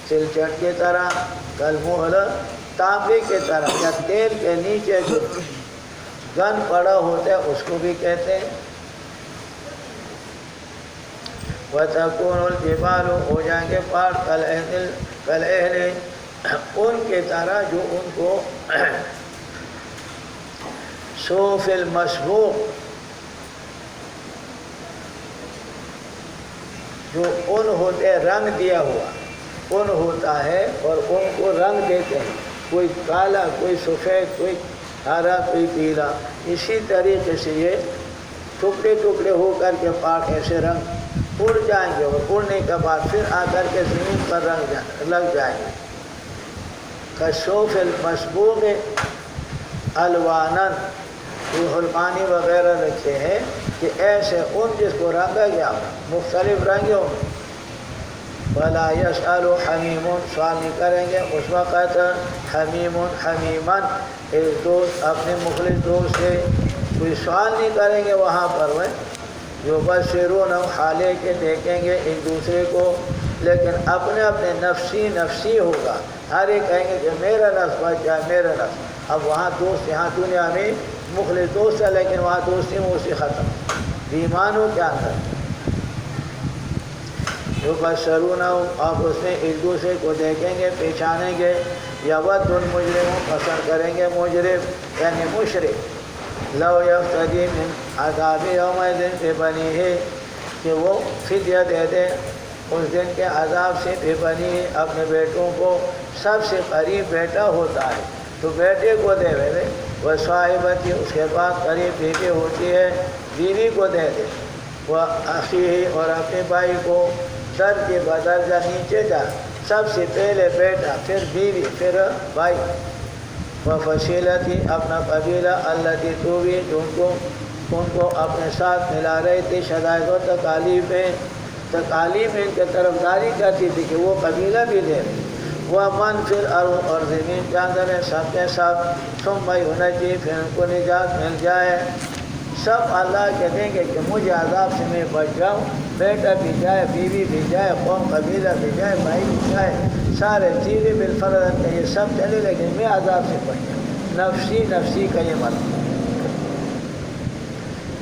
سلچٹ کی طرح، کالمہل تانبے کی طرح، یا تیل کے نیچے جو گن پڑا ہوتا ہے اس کو بھی کہتے ہیں۔ وَتَكُونُ الْجِبَالُ، ہو جائیں گے پہاڑ کالعہن، ان کی طرح جو ان کو صوف المسبوق، جو ان ہوتے رنگ دیا ہوا ان ہوتا ہے، اور ان کو رنگ دیتے ہیں، کوئی کالا، کوئی سفید، کوئی ہرا، کوئی پیلا، اسی طریقے سے یہ ٹکڑے ٹکڑے ہو کر کے پہاڑ ایسے رنگ اڑ جائیں گے، اور اڑنے کے بعد پھر آ کر کے زمین پر رنگ لگ جائیں گے۔ کالصوف المسبوق الوانن، روح المانی وغیرہ رکھے ہیں کہ ایسے ان جس کو رنگا گیا مختلف رنگوں، وَلَا يَسْأَلُ حَمِيمٌ، سوال نہیں کریں گے اس وقت حمیم حمیمن، ایک دوست اپنے مخلص دوست سے کوئی سوال نہیں کریں گے وہاں پر، وہ جو بشرون حالے کے دیکھیں گے ایک دوسرے کو، لیکن اپنے اپنے نفسی نفسی ہوگا، ہر ایک کہیں گے کہ میرا نفس بچ جائے، میرا نفس۔ اب وہاں دوست، یہاں دنیا میں مخلص دوست ہے لیکن وہاں دوستی موسی ختم، بیمانوں کے اندر جو بشرون، آپ اس میں ایک دوسرے کو دیکھیں گے، پہچانیں گے، یود المجرم، پسند کریں گے مجرم یعنی مشرک، لو یفتدی من عذاب یومئذ ببنیہ، کہ وہ فدیہ دے دے اس دن کے عذاب سے، ببنیہ اپنے بیٹوں کو، سب سے قریب بیٹا ہوتا ہے تو بیٹے کو دے دے، وہ صاحبتی اس کے بعد قریب بیوی ہوتی ہے بیوی کو دے دے، وہ اخی اور اپنے بھائی کو، درجے بدرجہ نیچے جا، سب سے پہلے بیٹا، پھر بیوی، پھر بھائی، وہ فصیلتی اپنا قبیلہ، التی تووی، جو ان کو اپنے ساتھ ملا رہی تھی، شدائد و تکالیف ان کے طرفداری کرتی تھی کہ وہ قبیلہ بھی دے، وہ من فی الارض، اور زمین کے اندر ہے سب کے سب، ثم ینجی، پھر ان کو نجات مل جائے، سب اللہ کہتے ہیں کہ مجھے عذاب سے میں بچ جاؤں، بیٹا بھی جائے، بیوی بھی جائے، قوم قبیلہ بھی جائے، بھائی بھی جائے، سارے چیزیں بالفرض کہ یہ سب چلے لیکن میں عذاب سے بچ جاؤں، نفسی نفسی کا یہ مطلب،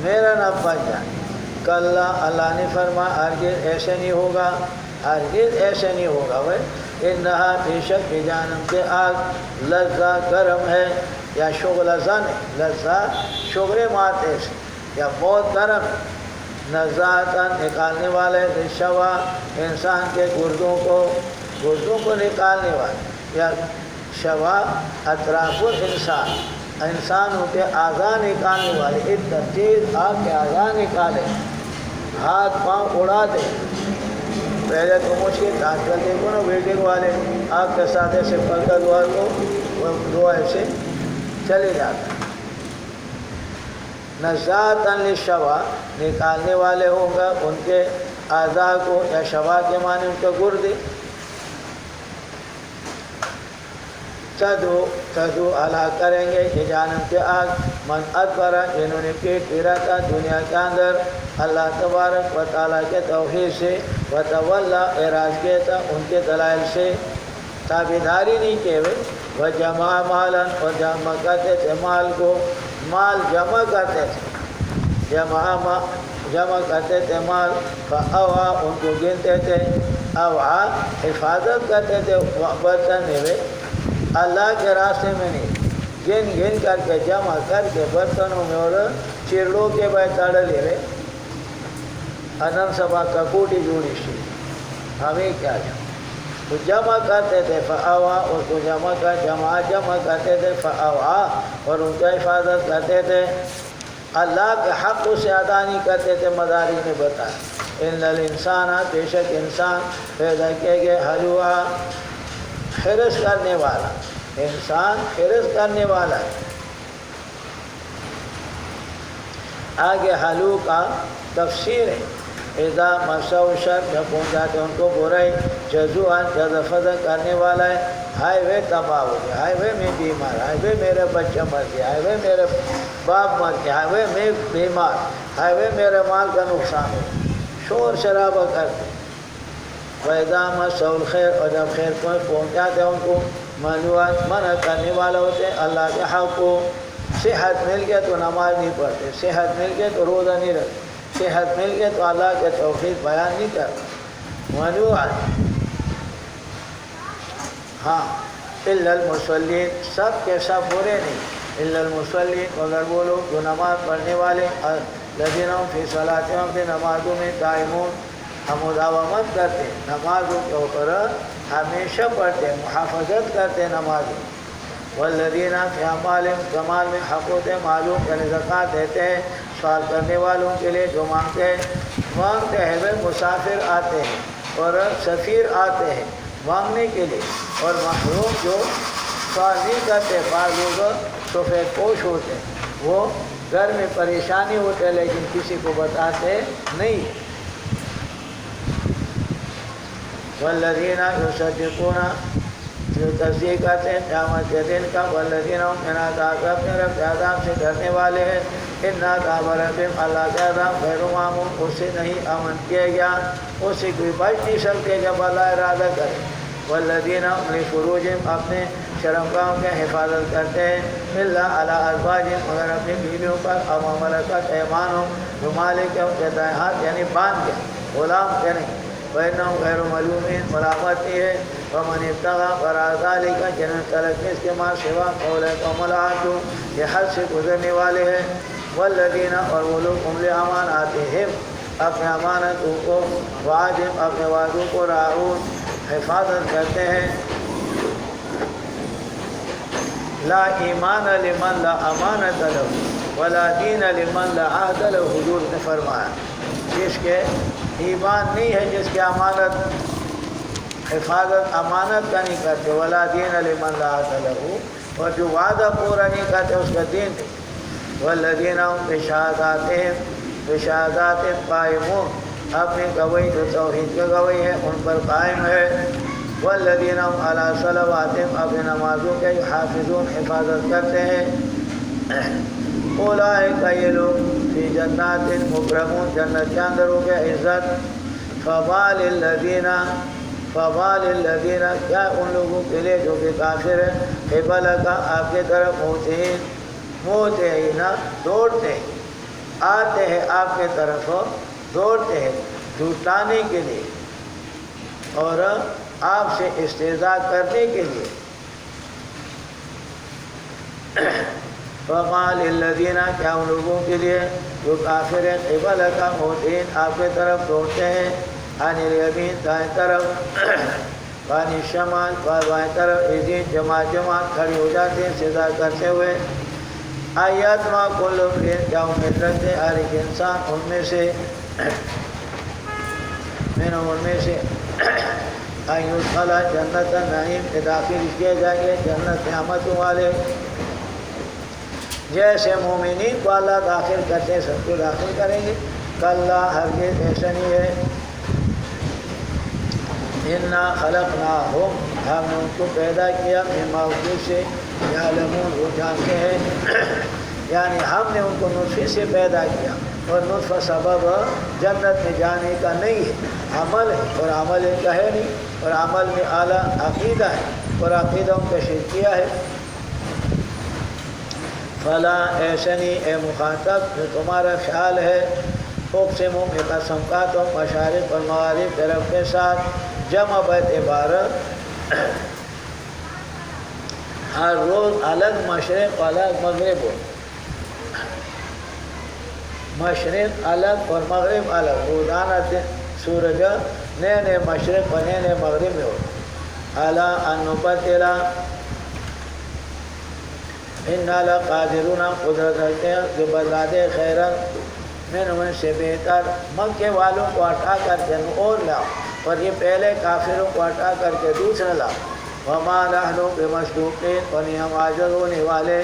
میرا نہ بچ جائے۔ کلا، اللہ نے فرمایا ہرگز ایسے نہیں ہوگا، ہرگز ایسے نہیں ہوگا، وہ انہا بے شک جہنم کے آگ لظہ گرم ہے، یا شغل زن، لظہ شغل ماتے سے، یا بہت گرم، نزاعتاً نکالنے والے، شوا انسان کے گردوں کو نکالنے والے، یا شوا اطراف الانسان، انسانوں کے اعضاء نکالنے والے، اتنا تیز آگ کے اعضاء نکالے، ہاتھ پاؤں اڑا دے، پہلے تو مشکل، آج کل دیکھو نا ویلڈنگ والے آگ کے ساتھ ایسے پکڑ دوا کو وہ ایسے چلے جاتا ہے۔ نزاعتاً للشوا، نکالنے والے ہوں گا ان کے اعضاء کو، یا شوا کے معنی ان کے گردے، تدو ہلاک کریں گے یہ جانب کے آگ من ادبر جنہوں نے پیٹ پھیرا تھا دنیا کے اندر اللہ تبارک و تعالیٰ کے توحید سے وتولا اعراض کیا تھا ان کے دلائل سے تابعداری نہیں کیے ہوئے وہ جمع مالاً اور جمع کرتے تھے مال کو مال جمع کرتے تھے جمع کرتے تھے مال فاوا ان کو گنتے تھے اوا حفاظت کرتے تھے برتن میں اللہ کے راستے میں نہیں گن کر کے جمع کر کے برتنوں میں اور چرڑوں کے بھائی تڑ لے رہے انم سبا ککوٹی جوڑی سی ہمیں کیا تو جمع کرتے تھے فاوا اس کو جمع کرتے تھے فاوا اور ان کا حفاظت کرتے تھے اللہ کے حق اسے ادا نہیں کرتے تھے مداری نے بتایا ان الانسان بے شک انسان پیدا کیے گئے حلوا حرص کرنے والا انسان حرص کرنے والا ہے آگے حلو کا تفسیر ہے اذا مسو شر جب پہنچاتے ان کو برائی جزوان جزفزن کرنے والا ہے ہائے وے تباہ ہو گیا ہائے وے میں بیمار ہائے وے میرے بچہ مر گیا ہائے وے میرے باپ مر گیا ہائے وے میں بیمار ہائے وے میرے مال کا نقصان ہو شور شرابہ کرتے وَإِذَا مَسَّهُ الْخَيْرُ اور جب خیر کو پہنچاتے ان کو منع کرنے والا ہوتے ہیں اللہ کے حق کو صحت مل گیا تو نماز نہیں پڑھتے صحت مل گیا تو روزہ نہیں رکھتے صحت مل گیا تو اللہ کے توحید بیان نہیں کرتے منوعات ہاں الا المصلین سب کے سب برے نہیں الا المصلین مگر وہ لوگ جو نماز پڑھنے والے الذین هم فی صلاتهم اپنی نمازوں میں دائمون ہم مداومت کرتے نمازوں کے اوپر ہمیشہ پڑھتے محافظت کرتے نمازوں والذین فی اموالہم کمال میں حق ہوتے معلوم یعنی زکوٰۃ دیتے ہیں سوال کرنے والوں کے لیے جو مانگتے ہیں وہ مسافر آتے ہیں اور سفیر آتے ہیں مانگنے کے لیے اور محروم جو سوال نہیں کرتے بعض لوگ سفید پوش ہوتے ہیں وہ گھر میں پریشانی ہوتے ہیں لیکن کسی کو بتاتے نہیں والذین یصدقون جو تصدیق کرتے ہیں قیامت کے دن کا والذین هم من عذاب اپنے رب کے عذاب سے ڈرنے والے ہیں ان عذاب ربہم اللہ کے عذاب غیر معمون اس سے نہیں امن کیا گیا اس سے کوئی بچ نہیں سکتے جب اللہ ارادہ کرے والذین هم لفروجہم اپنے شرمگاہوں کے حفاظت کرتے ہیں الا علی ازواجہم مگر اپنی بیویوں پر او ما ملکت ایمانہم جو مالک ہے ان کے دائیں ہاتھ یعنی باندھ کے غلام کے نہیں وَإِنَّهُمْ غَيْرُ مَلُومِينَ ملامت یہ ہے وَمَنِ ابْتَغَىٰ وَرَاءَ ذَٰلِكَ جنہوں تلک اس کے ماں سوا أُولَٰئِكَ هُمُ الْعَادُونَ یہ حد سے گزرنے والے ہیں وَالَّذِينَ اور وہ لوگ ہم لِأَمَانَاتِهِمْ اپنے امانتوں کو وعدہم اپنے وعدوں کو راعون حفاظت کرتے ہیں لا ایمان لمن لا امانت له ولا دین لمن لا عہد له حضور نے فرمایا جس کے ایمان نہیں ہے جس کی امانت حفاظت امانت کا نہیں کرتے ولا دین لمن لا عہد له اور جو وعدہ پورا نہیں کرتے اس کا دین نہیں والذین هم بشہاداتہم قائمون اپنی گواہی جو توحید کی گواہی ہے ان پر قائم ہے والذین هم علی صلواتہم اپنی نمازوں کے حافظون حفاظت کرتے ہیں اولئک یہ لوگ فی جنات مکرمون جنت کے اندر ہو گئے عزت فبال الذین کیا ان لوگوں کے لیے جو کہ کافر ہے قبلک آپ کی طرف ہوتے ہی نہ دوڑتے آتے ہیں آپ کے طرف دوڑتے ہیں جھوٹانے کے لیے اور آپ سے استہزاء کرنے کے لیے فَمَالِ الَّذِينَ کیا ان لوگوں کے لیے جو کافر ہیں قبلک ہوتین آپ کے طرف دوڑتے ہیں عن الیمین دائیں طرف وعن الشمال بائیں طرف عزین جماعت کھڑی ہو جاتے ہیں سزا کرتے ہوئے آیات ما کل امرئ کیا امید رکھتے ہیں ہر ایک انسان ان میں سے یدخل جنت النعیم کے داخل کیے جائیں گے جنت نعمتوں والے جیسے مومنین کو اللہ داخل کرتے ہیں سب کو داخل کریں گے کلا ہرگز ایسا نہیں ہے انا خلقناہم ہم نے ان کو پیدا کیا مما سے یعلمون وہ جانتے ہیں یعنی ہم نے ان کو نطفے سے پیدا کیا اور نطفہ سبب جنت میں جانے کا نہیں ہے، عمل ہے، اور عمل ان کا ہے نہیں، اور عمل میں اعلیٰ عقیدہ ہے اور عقیدہ ان کا شرکیہ ہے۔ فلا ایسے نہیں اے مخاطب جو تمہارا خیال ہے، اقسم میں قسم کا تم مشارق اور مغارب طرف کے ساتھ جمع بیت عبارت ہر روز الگ مشرق الگ مغرب ہو، مشرق الگ اور مغرب الگ، روزانہ سورج نئے نئے مشرق اور نئے نئے مغرب میں ہو۔ اعلیٰ انبتلا انا لقادرون قدرت رکھتے ہیں جو بدلا دے خیرن من سے بہتر، مکے والوں کو ہٹا کر کے اور لاؤ، اور یہ پہلے کافروں کو ہٹا کر کے دوسرا لاؤ۔ وما نحن بمسبوقین، اور نہیں ہم عاجز ہونے والے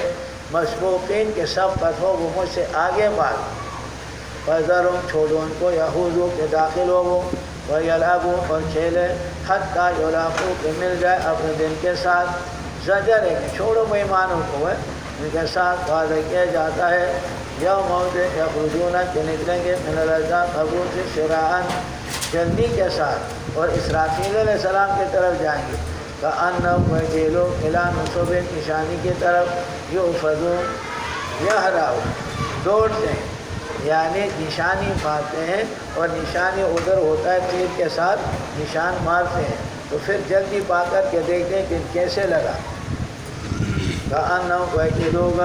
مسبوقین کے سبقت ہو وہ مجھ سے آگے بڑھ۔ فذرہم چھوڑو ان کو یہودو کے داخل ہو وہ ویلعبوا اور کھیلے حتیٰ یلاقوا کہ مل جائے اپنے دن کے ساتھ، زجر ہے کہ چھوڑو بےایمانوں کو ہے ان کے ساتھ وعدہ کیا جاتا ہے یوم یخرجون کہ نکلیں گے من الاجداث قبور سے شراعاً جلدی کے ساتھ، اور اسرافیل علیہ السلام کی طرف جائیں گے کأنہم وجیلو الی نصب نشانی کی طرف یوفدون یہراؤ دوڑتے ہیں، یعنی نشانی مارتے ہیں، اور نشانی ادھر ہوتا ہے تیر کے ساتھ نشان مارتے ہیں تو پھر جلدی پا کر کے دیکھتے ہیں کہ کیسے لگا۔ کأنہم وجیلون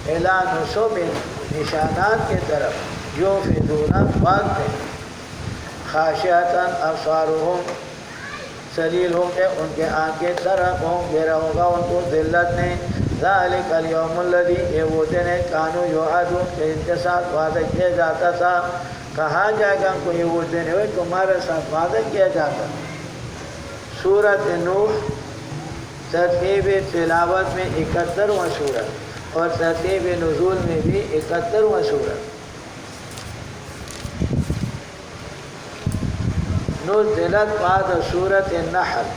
الی نصب نشانات کی طرف یوفدون بھاگتے ہیں، خاشعۃ ابصارہم سلیل ہو کے ان کے آنکھیں طرف ہوں گھیرا ہوگا ان کو ذلت نے، ذالک الیوم الذی یہ وہ دن ہے کانوا یوعدون کہ ان کے ساتھ وعدہ کیا جاتا تھا، کہا جائے گا ان کو یہ وہ دن ہے تمہارے ساتھ وعدہ کیا جاتا۔ سورۃ نوح ترتیب تلاوت میں 71واں سورت اور ترتیب نزول میں بھی 71واں سورت۔ نزلت بعد سورۃ النحل،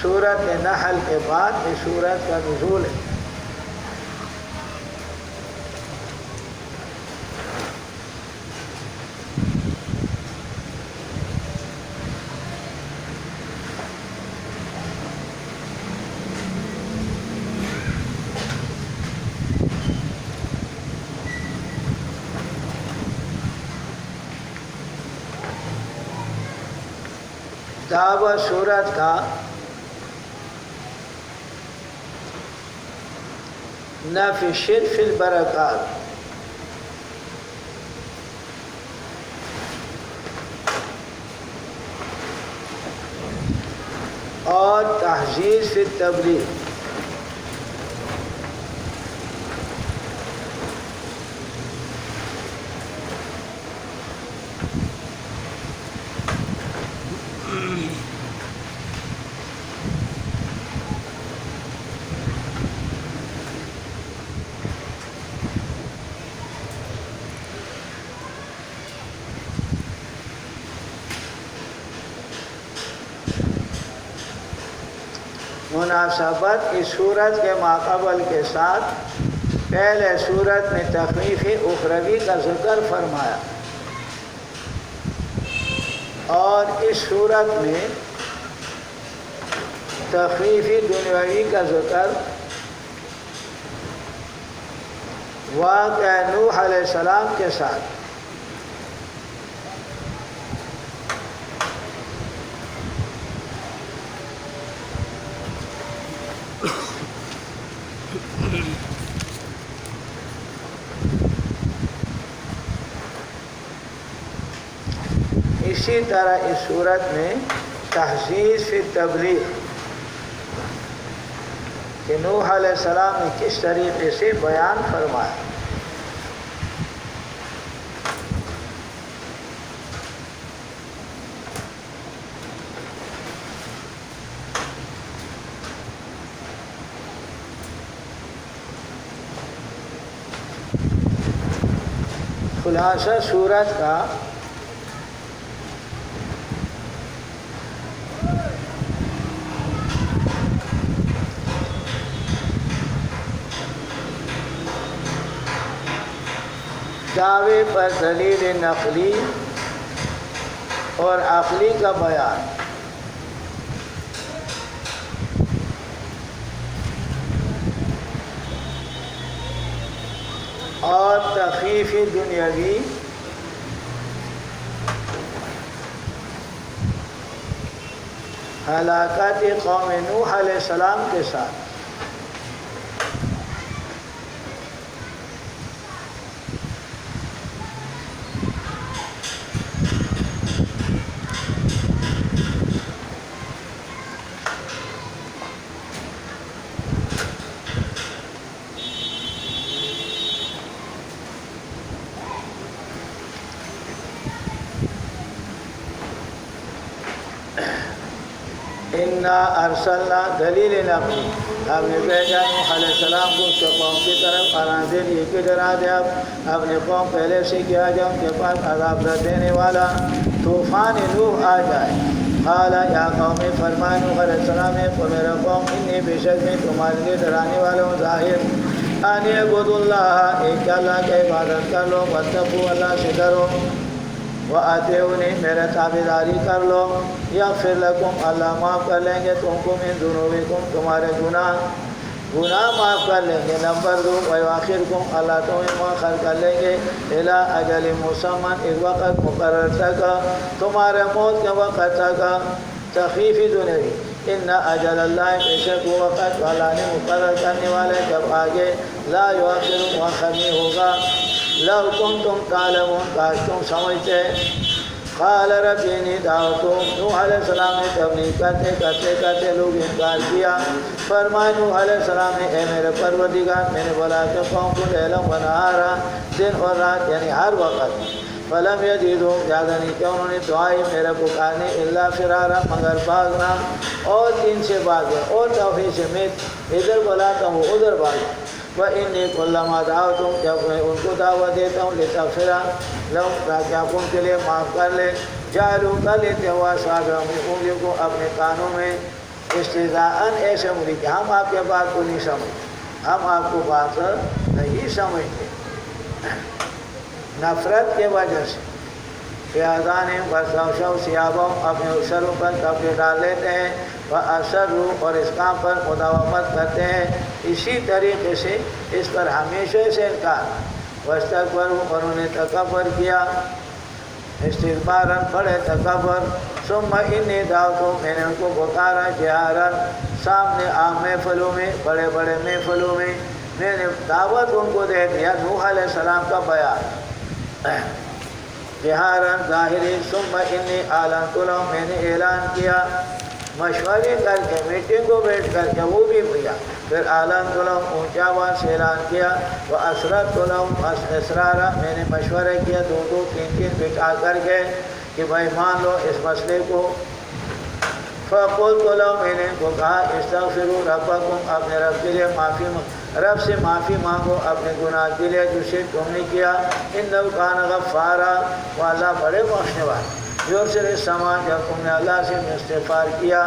سورۃ نحل کے بعد اس سورت کا نزول ہے۔ دعوت سورت کا نفی الشرک فی البرکات، اور تحذیر فی التبلیغ۔ مناسبت اس سورت کے ماقبل کے ساتھ پہلے سورت میں تخفیف اخروی کا ذکر فرمایا، اور اس سورت میں تخفیف دنیاوی کا ذکر واقعہ نوح علیہ السلام کے ساتھ۔ اسی طرح اس صورت میں تحذیر فی تبلیغ کہ نوح علیہ السلام نے کس طریقے سے بیان فرمایا۔ خلاصہ سورت کا دعوے پر دلیل نقلی اور عقلی کا بیان، اور تخفیف دنیاوی ہلاکت قوم نوح علیہ السلام کے ساتھ۔ انا ارسلنا دلیل نقلی، ہم نے بھیجا نوح علیہ السلام کو اس کے قوم کی طرف، انذر یہ کہ ڈرا دے اب اپنے قوم پہلے سے کیا جائے ان کے پاس عذاب دینے والا طوفان نوح آ جائے۔ قال یا قوم، فرمائے نوح علیہ السلام نے کو میرا قوم، انی بے شک میں تمہارے لیے ڈرانے والا ہوں ظاہر، ان اعبدوا اللہ، ایک اللہ کی عبادت کر لو، واتقوا اللہ سے ڈرو، وَأَطِیعُونِی میرے تابعداری کر لو، یغفر لکم اللہ معاف کر لیں گے تم کو، من ذنوبکم تمہارے گناہ معاف کر لیں گے، نمبر 2 وَیُؤَخِّرکم اللہ تمہیں مؤخر کر لیں گے، اِلیٰ اجل مسمى ایک وقت مقرر تک، تمہارے موت کے وقت تک، تخفیف دنیاوی، ان اجل اللہ بے شک وہ وقت اللہ نے مقرر کرنے والے جب آگے، لا یؤخر مؤخر نہیں ہوگا، لو کنتم تعلمون کاش تم سمجھتے۔ قال رب انی دعوتہم، نوح علیہ السلام نے تبلیغ کرتے لوگ انکار کیا، فرمائے نوح علیہ السلام نے اے میرے پروردگار میں نے بولا کہ قوم کو لیلا و نہارا، دن اور رات یعنی ہر وقت، فلم یزیدہم زیادہ نہیں کہ انہوں نے دعائی میرے پکارنے، الا فرارا مگر بھاگنا، اور دن سے بھاگے، اور توحید سے میں ادھر بلاتا ہوں ادھر بھاگا، وَإِنِّي كُلَّمَا دعوتم جب میں ان کو دعوت دیتا ہوں لِتَغْفِرَ لَهُمْ تاکہ آپ ان کے لیے معاف کر لیں، جعلوا کر لیتے ہوا اصابعهم انگلیوں کو اپنے کانوں میں، استہزاءً ایسے انگلی کہ ہم آپ کے بات کو نہیں سمجھتے، ہم آپ کو بات نہیں سمجھتے، نفرت کے وجہ سے، فی آذانہم وَاسْتَغْشَوْا ثِيَابَهُمْ اپنے سروں پر کپڑے ڈال لیتے ہیں، وَأَصَرُّوا اور اس کام پر مداومت کرتے ہیں، اسی طریقے سے اس پر ہمیشہ سے انکار، وَاسْتَكْبَرُوا اور انہوں نے تکبر کیا، استکباراً بڑے تکبر، ثُمَّ إِنِّی دعوتہم میں نے ان کو پکارا جہاراً سامنے عام محفلوں میں، بڑے بڑے محفلوں میں نے دعوت ان کو دے دیا، نوح علیہ السلام کا بیان جہاراً ظاہری، ثم انی اعلنت لهم میں نے اعلان کیا، مشورے کر کے میٹنگ کو بیٹھ کر کے وہ بھی کیا، پھر اعلنت لهم اونچا آواز سے اعلان کیا، واسررت لهم اسرارا میں نے مشورے کیا دو تین بٹھا کر کے کہ بھائی مان لو اس مسئلے کو، فقلت لهم میں نے ان کو کہا استغفروا ربکم اپنے رب کے لیے رب سے معافی مانگو اپنے گناہ کے لیے جو شرک تم نے کیا، انہ کان غفارا وہ اللہ بڑے بخشنے والے، یرسل السماء جب تم نے اللہ سے استغفار کیا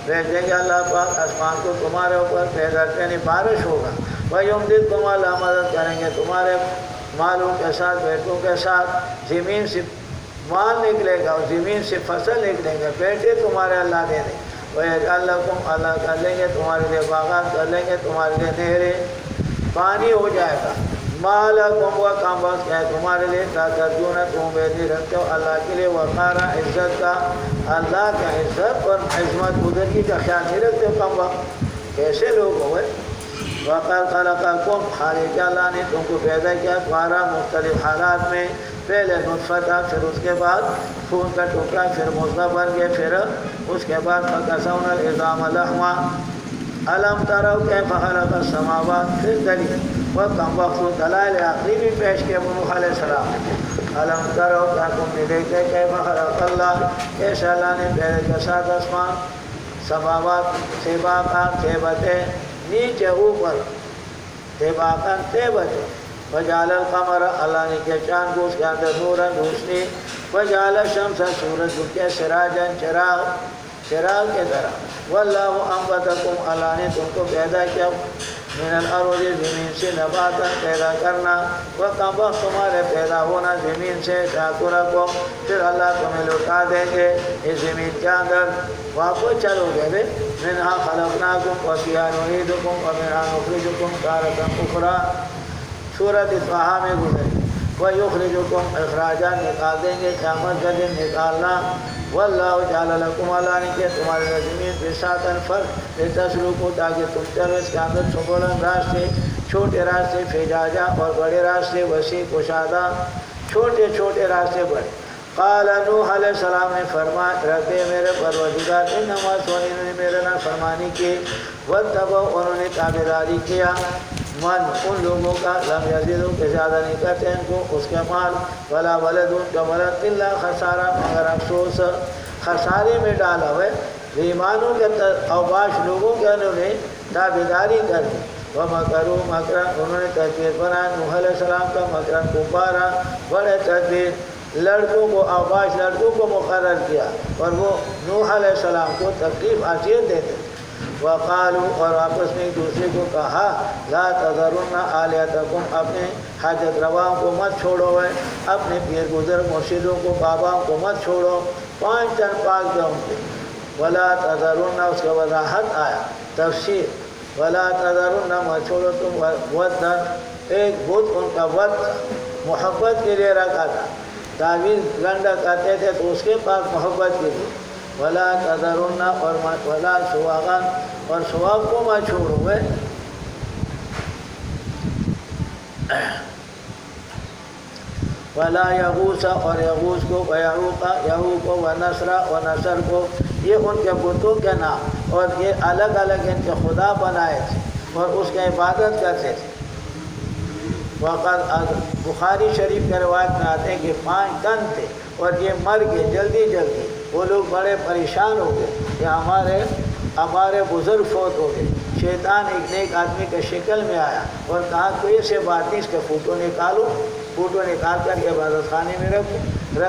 بھیج دیں گے اللہ پاک آسمان کو تمہارے اوپر پیدا کرنے بارش ہوگا، ویمددکم اللہ مدد کریں گے تمہارے مالوں کے ساتھ بیٹوں کے ساتھ، زمین سے مال نکلے گا اور زمین سے فصل نکلیں گے، بیٹے تمہارے اللہ دے دیں، وَيَجْعَلْ لَكُمْ اللہ کر لیں گے تمہارے لیے باغات، کر لیں گے تمہارے لیے نہریں، پانی ہو جائے گا، مَا لَكُمْ وَكَمْ بَخْتِ ہے تمہارے لیے تَتَرْجُونَ تم بیدی رکھتے ہو اللہ کے لیے وقارا عزت کا، اللہ کا عزت اور عظمت بزرگی کا خیال نہیں رکھتے ہو، کم وقت کیسے لوگ ہوئے، وَقَدْ خَلَقَكُمْ خالق اللہ نے تم کو پیدا کیا تمہارا مختلف حالات میں، پہلے نطفہ تھا، پھر اس کے بعد خون کا ٹکڑا، پھر مضغہ بن گئے، پھر اس کے بعد فَكَسَوْنَا الْعِظَامَ لَحْمًا أَلَمْ تَرَوْا كَيْفَ خَلَقَ السَّمَاوَاتِ پھر دلیل وَكَمْ وَقْتُ دلائل عقلی بھی پیش کیا نوح علیہ السلام نے، أَلَمْ تَرَوْا کیا تم نے دیکھتے كَيْفَ خَلَقَ اللہ ایسا اللہ نے پہلے کے ساتھ آسمان، سماوات سباقاً تیبتیں نیچے اوپر، سباقاً تیبتیں، وجعل القمر اللہ نے کیا چاند کو اس کے اندر نوراً روشنی، وجعل الشمس سورج کو کیا سراجاً چراغ کے طرح، واللہ انبتکم اللہ نے تم کو پیدا کیا من الارض زمین سے نباتا پیدا کرنا، وقت وقت تمہارے پیدا ہونا زمین سے تاکرکم پھر اللہ تمہیں لوٹا دیں گے اس زمین کے اندر، واپس چلو گے بے منہا خلقناکم وفیہا نعیدکم ومنہا نخرجکم تارۃ اخری، سورۃ طٰہٰ میں گزری۔ وَيُخْرِجُكُمْ اخراجات نکال دیں گے قیامت کا دن نکالنا، واللہ جعل لکم اللہ نے کیا تمہارے زمین کے ساتھ فرق لتسلکوا تاکہ تم چلو اس کے اندر سبلن راستے، چھوٹے راستے فجاجا اور بڑے راستے وسیع کشادہ، چھوٹے چھوٹے راستے بڑے۔ قال نوح علیہ السلام نے فرمایا رب میرے پروردگار انما سونی نے میرے نافرمانی کی، واتبعوا انہوں نے تابعداری کیا، من ان لوگوں کا لم یزیدوا کہ زیادہ نہیں کرتے ان کو اس کے مال، ولا ولد ان کا ولد الا خسارہ مگر افسوس خسارے میں ڈالا ہوئے، ایمانوں کے اوباش لوگوں کے انہوں نے تابعداری کر دی۔ ومکروا مکرا انہوں نے تدبیر بنایا نوح علیہ السلام کا مکرا کبارا بڑے تدبیر، لڑکوں کو اوباش لڑکوں کو مقرر کیا اور وہ نوح علیہ السلام کو تکلیف اذیت دیتے۔ وقالوا اور آپس میں ایک دوسرے کو کہا لا تذرن آلہتکم اپنے حاجت رواؤں کو مت چھوڑو ہے، اپنے پیر بزرگ مرشدوں کو باباؤں کو مت چھوڑو، 5 تن پاک دے ان کے۔ ولا تذرن اس کا وضاحت آیا تفسیر، ولا تذرن مت چھوڑو تم ودن، ایک بت ان کا ود محبت کے لیے رکھا تھا، تعویذ گنڈا کرتے تھے تو اس کے پاس محبت کے لیے، ولا تذرن اور ولا سواغن اور سواغ کو مت چھوڑو ہے، ولا یغوث اور یغوث کو ویعوق یعوق کو ونسر و نصر کو، یہ ان کے بتوں کے نام اور یہ الگ الگ ان کے خدا بنائے تھے اور اس کی عبادت کرتے تھے۔ وقت بخاری شریف کے روایت میں آتے ہیں کہ 5 تن تھے اور یہ مر گئے جلدی جلدی، وہ لوگ بڑے پریشان ہو گئے کہ ہمارے بزرگ فوت ہو گئے۔ شیطان ایک نیک آدمی کے شکل میں آیا اور کہا کوئی سے بات نہیں، اس کے فوٹو نکالو، فوٹو نکال کر کے عبادت خانے میں رکھ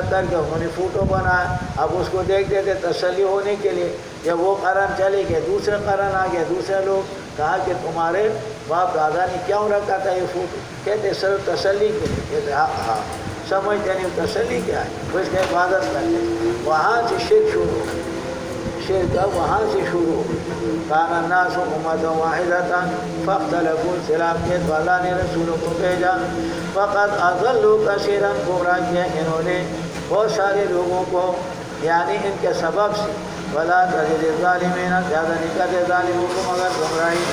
کر کے انہوں نے فوٹو بنایا۔ اب اس کو دیکھتے تھے تسلی ہونے کے لیے، جب وہ قرن چلے گئے دوسرے قرن آ گئے، دوسرے لوگ کہا کہ تمہارے باپ دادا نے کیوں رکھا تھا یہ فوٹو؟ کہتے سر تسلی کے لیے، کہتے ہاں سمجھتے نہیں تسلی کیا ہے، وہ اس کی عبادت کرتے۔ وہاں سے شرک شروع، شرک وہاں سے شروع۔ کان الناس امۃ واحدۃ فاختلفوا، اختلاف کیا تو اللہ نے رسولوں کو بھیجا۔ فقد اضلوا کثیرا، گمراہ کیا انہوں نے بہت سارے لوگوں کو، یعنی ان کے سبب سے۔ ولا تزد الظالمین، زیادہ نہیں کرتے ظالموں کو مگر گمراہی۔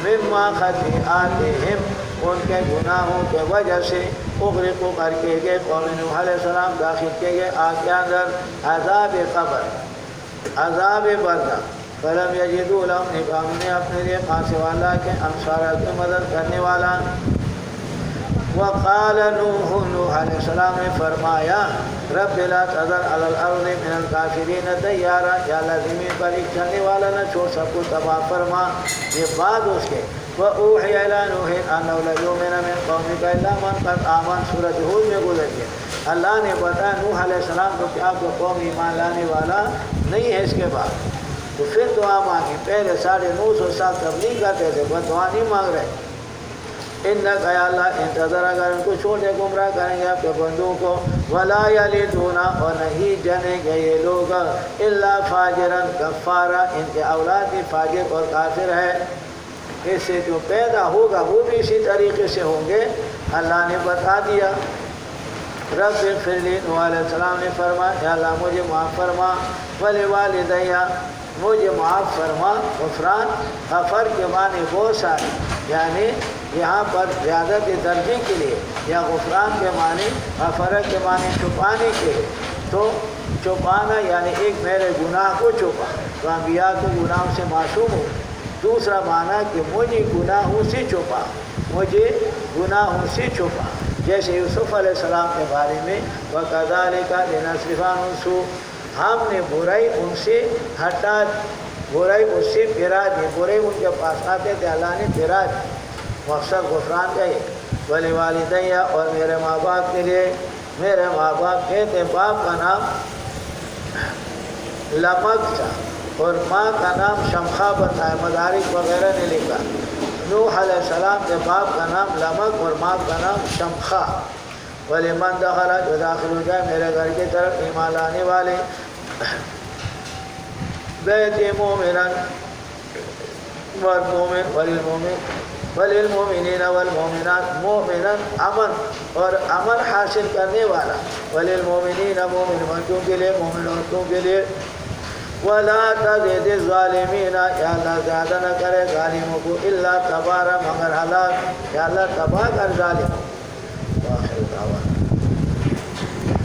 مما خطیئاتہم، ان کے گناہوں کے وجہ سے اغرقوا کر کے گئے قوم نوح علیہ السلام، داخل کیے گئے آگ کے اندر، عذاب قبر، عذاب برزخ۔ فلم یجدوا لهم، نکام نے اپنے لیے پاس والا کے انصارا کی مدد کرنے والا۔ وقال نوح، نوح علیہ السلام نے فرمایا رب لا تذر علی الارض من الکافرین دیارا، یا اللہ زمین پر ایک چلنے والا نہ چھوڑ، سب کو تباہ فرما۔ یہ بات اس کے وَأُوحِيَ إِلَىٰ نُوحٍ أَنَّهُ لَن يُؤْمِنَ مِن قَوْمِكَ إِلَّا مَن قَدْ آمَنَ، سورۃ ہود میں گزر گیا۔ اللہ نے بتایا نوح علیہ السلام کو کہ آپ کا قوم ایمان لانے والا نہیں ہے اس کے بعد، تو پھر دعا مانگی۔ پہلے 950 سال تبلیغ کرتے تھے، بس دعا نہیں مانگ رہے۔ انک یا اللہ انتظر، اگر ان کو چھوڑ دے گمراہ کریں گے آپ کے بندوں کو، ولا یلدون، اور نہیں جنیں گے یہ لوگ، الا فاجرا کفارا، ان کے اولاد بھی فاجر اور کافر ہے، اس سے جو پیدا ہوگا وہ بھی اسی طریقے سے ہوں گے۔ اللہ نے بتا دیا۔ رب اغفر لی، نوح علیہ السلام نے فرمایا یا اللہ مجھے معاف فرما، ولوالدیہ، مجھے معاف فرما۔ غفران، غفر کے معنی بہت سارے، یعنی یہاں پر زیادت درجے کے لیے، یا غفران کے معنی، غفر کے معنی چھپانے کے لیے، تو چھپانا یعنی ایک میرے گناہ کو چھپا، تو انبیاء کو گناہوں سے معصوم ہو۔ دوسرا معنی کہ مجھے گناہوں سے چھپا، مجھے گناہوں سے چھپا، جیسے یوسف علیہ السلام کے بارے میں وَكَذَلِكَ لِنَصْرِفَ عَنْهُ السُّوءَ، ہم نے برائی ان سے ہٹا، برائی اس سے پھرا دی، برائی ان کے پاس آتے تھے اللہ نے پھرا دی۔ مقصد غفران کا ہے۔ وَلِوَالِدَيَّ، اور میرے ماں باپ کے لیے، میرے ماں باپ کہتے باپ کا نام لمک تھا اور ماں کا نام شمخا بتایا، مدارک وغیرہ نے لکھا۔ نوح علیہ السلام کے باپ کا نام لمک اور ماں کا نام شمخا. وَلِمَنْ دَخَلَ جو داخل ہو جائے میرے گھر کی طرف ایمان لانے والے. بیتی مومناً والمومن وللمومنین والمومنات مومناً امن اور امن حاصل کرنے والا. وللمومنین مومن مردوں کے لیے مومن عورتوں کے لیے. وَلَا تَزِدِ الظَّالِمِينَ یا اللہ زیادہ نہ کرے ظالموں کو الا تبارا مگر ہلاک. یا اللہ تباہ کر ظالموں.